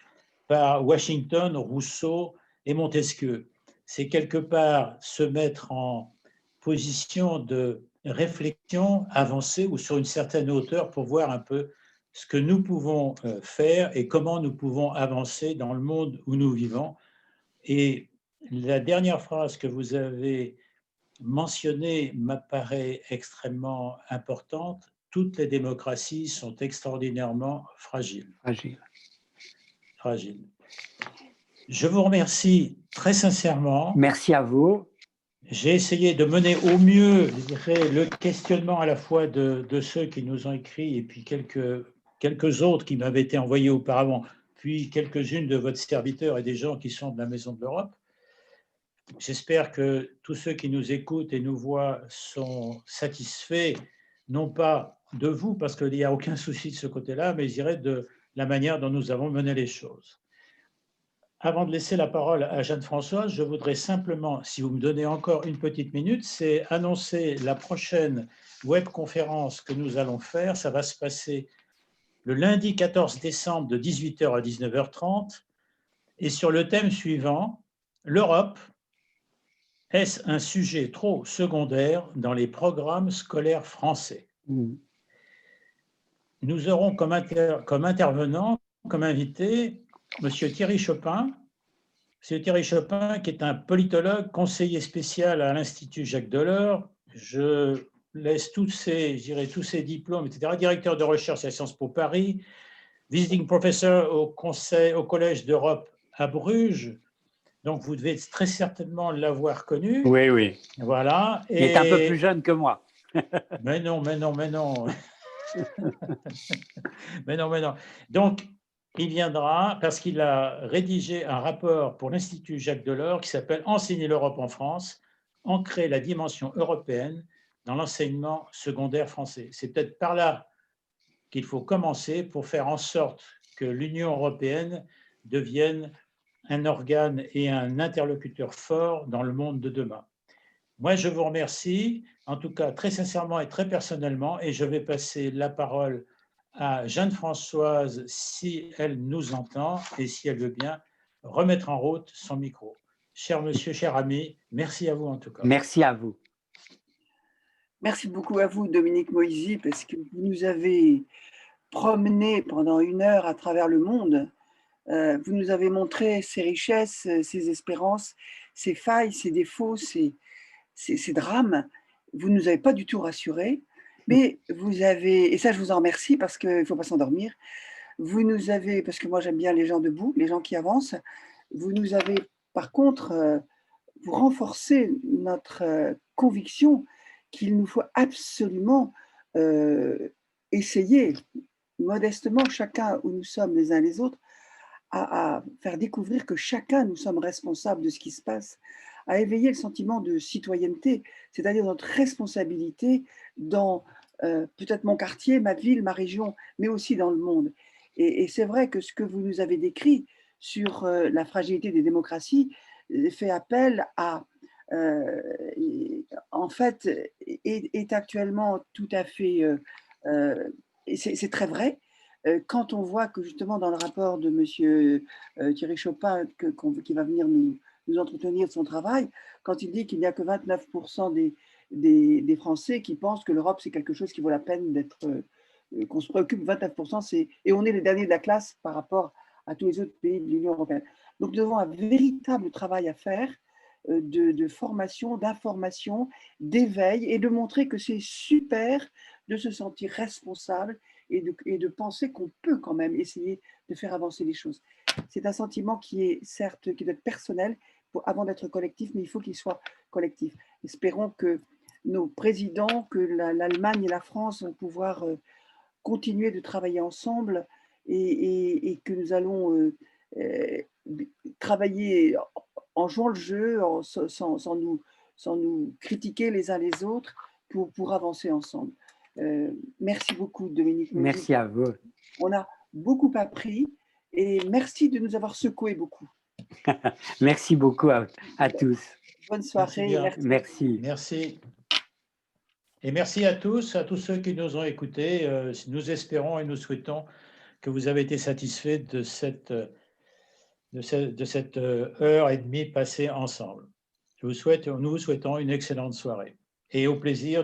par Washington, Rousseau et Montesquieu. C'est quelque part se mettre en position de réflexion avancée ou sur une certaine hauteur pour voir un peu ce que nous pouvons faire et comment nous pouvons avancer dans le monde où nous vivons. Et la dernière phrase que vous avez mentionnée m'apparaît extrêmement importante. Toutes les démocraties sont extraordinairement fragiles. Fragiles. Je vous remercie très sincèrement. Merci à vous. J'ai essayé de mener au mieux, je dirais, le questionnement à la fois de ceux qui nous ont écrit et puis quelques autres qui m'avaient été envoyés auparavant, puis quelques-unes de votre serviteur et des gens qui sont de la Maison de l'Europe. J'espère que tous ceux qui nous écoutent et nous voient sont satisfaits, non pas de vous, parce qu'il n'y a aucun souci de ce côté-là, mais je dirais de la manière dont nous avons mené les choses. Avant de laisser la parole à Jeanne-Françoise, je voudrais simplement, si vous me donnez encore une petite minute, c'est annoncer la prochaine webconférence que nous allons faire. Ça va se passer le lundi 14 décembre de 18h à 19h30 et sur le thème suivant, l'Europe, est-ce un sujet trop secondaire dans les programmes scolaires français? Nous aurons comme intervenant, comme invité, M. Thierry Chopin. C'est Thierry Chopin qui est un politologue, conseiller spécial à l'Institut Jacques Delors. Je laisse tous ses diplômes, etc. Directeur de recherche à Sciences Po Paris, visiting professor au Collège d'Europe à Bruges. Donc, vous devez très certainement l'avoir connu. Oui, oui. Voilà. Il est un peu plus jeune que moi. Mais non. mais non. Donc, il viendra parce qu'il a rédigé un rapport pour l'Institut Jacques Delors qui s'appelle « Enseigner l'Europe en France, ancrer la dimension européenne dans l'enseignement secondaire français ». C'est peut-être par là qu'il faut commencer pour faire en sorte que l'Union européenne devienne un organe et un interlocuteur fort dans le monde de demain. Moi, je vous remercie, en tout cas très sincèrement et très personnellement, et je vais passer la parole à Jeanne-Françoise si elle nous entend et si elle veut bien remettre en route son micro. Cher monsieur, cher ami, merci à vous en tout cas. Merci à vous. Merci beaucoup à vous, Dominique Moïsi, parce que vous nous avez promené pendant 1 heure à travers le monde. Vous nous avez montré ses richesses, ses espérances, ses failles, ses défauts, ses drames. Vous ne nous avez pas du tout rassurés, mais vous avez, et ça je vous en remercie parce qu'il ne faut pas s'endormir, vous nous avez, parce que moi j'aime bien les gens debout, les gens qui avancent, vous nous avez par contre, vous renforcez notre conviction qu'il nous faut absolument essayer, modestement, chacun où nous sommes les uns les autres, à faire découvrir que chacun, nous sommes responsables de ce qui se passe, à éveiller le sentiment de citoyenneté, c'est-à-dire notre responsabilité dans peut-être mon quartier, ma ville, ma région, mais aussi dans le monde. Et c'est vrai que ce que vous nous avez décrit sur la fragilité des démocraties fait appel à, en fait, est actuellement tout à fait, c'est très vrai, quand on voit que justement dans le rapport de monsieur Thierry Chopin, qui va venir nous entretenir de son travail, quand il dit qu'il n'y a que 29% des Français qui pensent que l'Europe, c'est quelque chose qui vaut la peine d'être, qu'on se préoccupe, 29%, et on est les derniers de la classe par rapport à tous les autres pays de l'Union européenne. Donc nous avons un véritable travail à faire de formation, d'information, d'éveil, et de montrer que c'est super de se sentir responsable et de penser qu'on peut quand même essayer de faire avancer les choses. C'est un sentiment qui est certes, qui doit être personnel avant d'être collectif, mais il faut qu'il soit collectif. Espérons que nos présidents, que l'Allemagne et la France vont pouvoir continuer de travailler ensemble et que nous allons travailler en jouant le jeu, sans nous critiquer les uns les autres pour avancer ensemble. Merci beaucoup, Dominique. Merci à vous. On a beaucoup appris et merci de nous avoir secoués beaucoup. Merci beaucoup à tous. Bonne soirée. Merci. Merci. Et merci à tous ceux qui nous ont écoutés. Nous espérons et nous souhaitons que vous avez été satisfaits de cette heure et demie passée ensemble. Nous vous souhaitons une excellente soirée et au plaisir de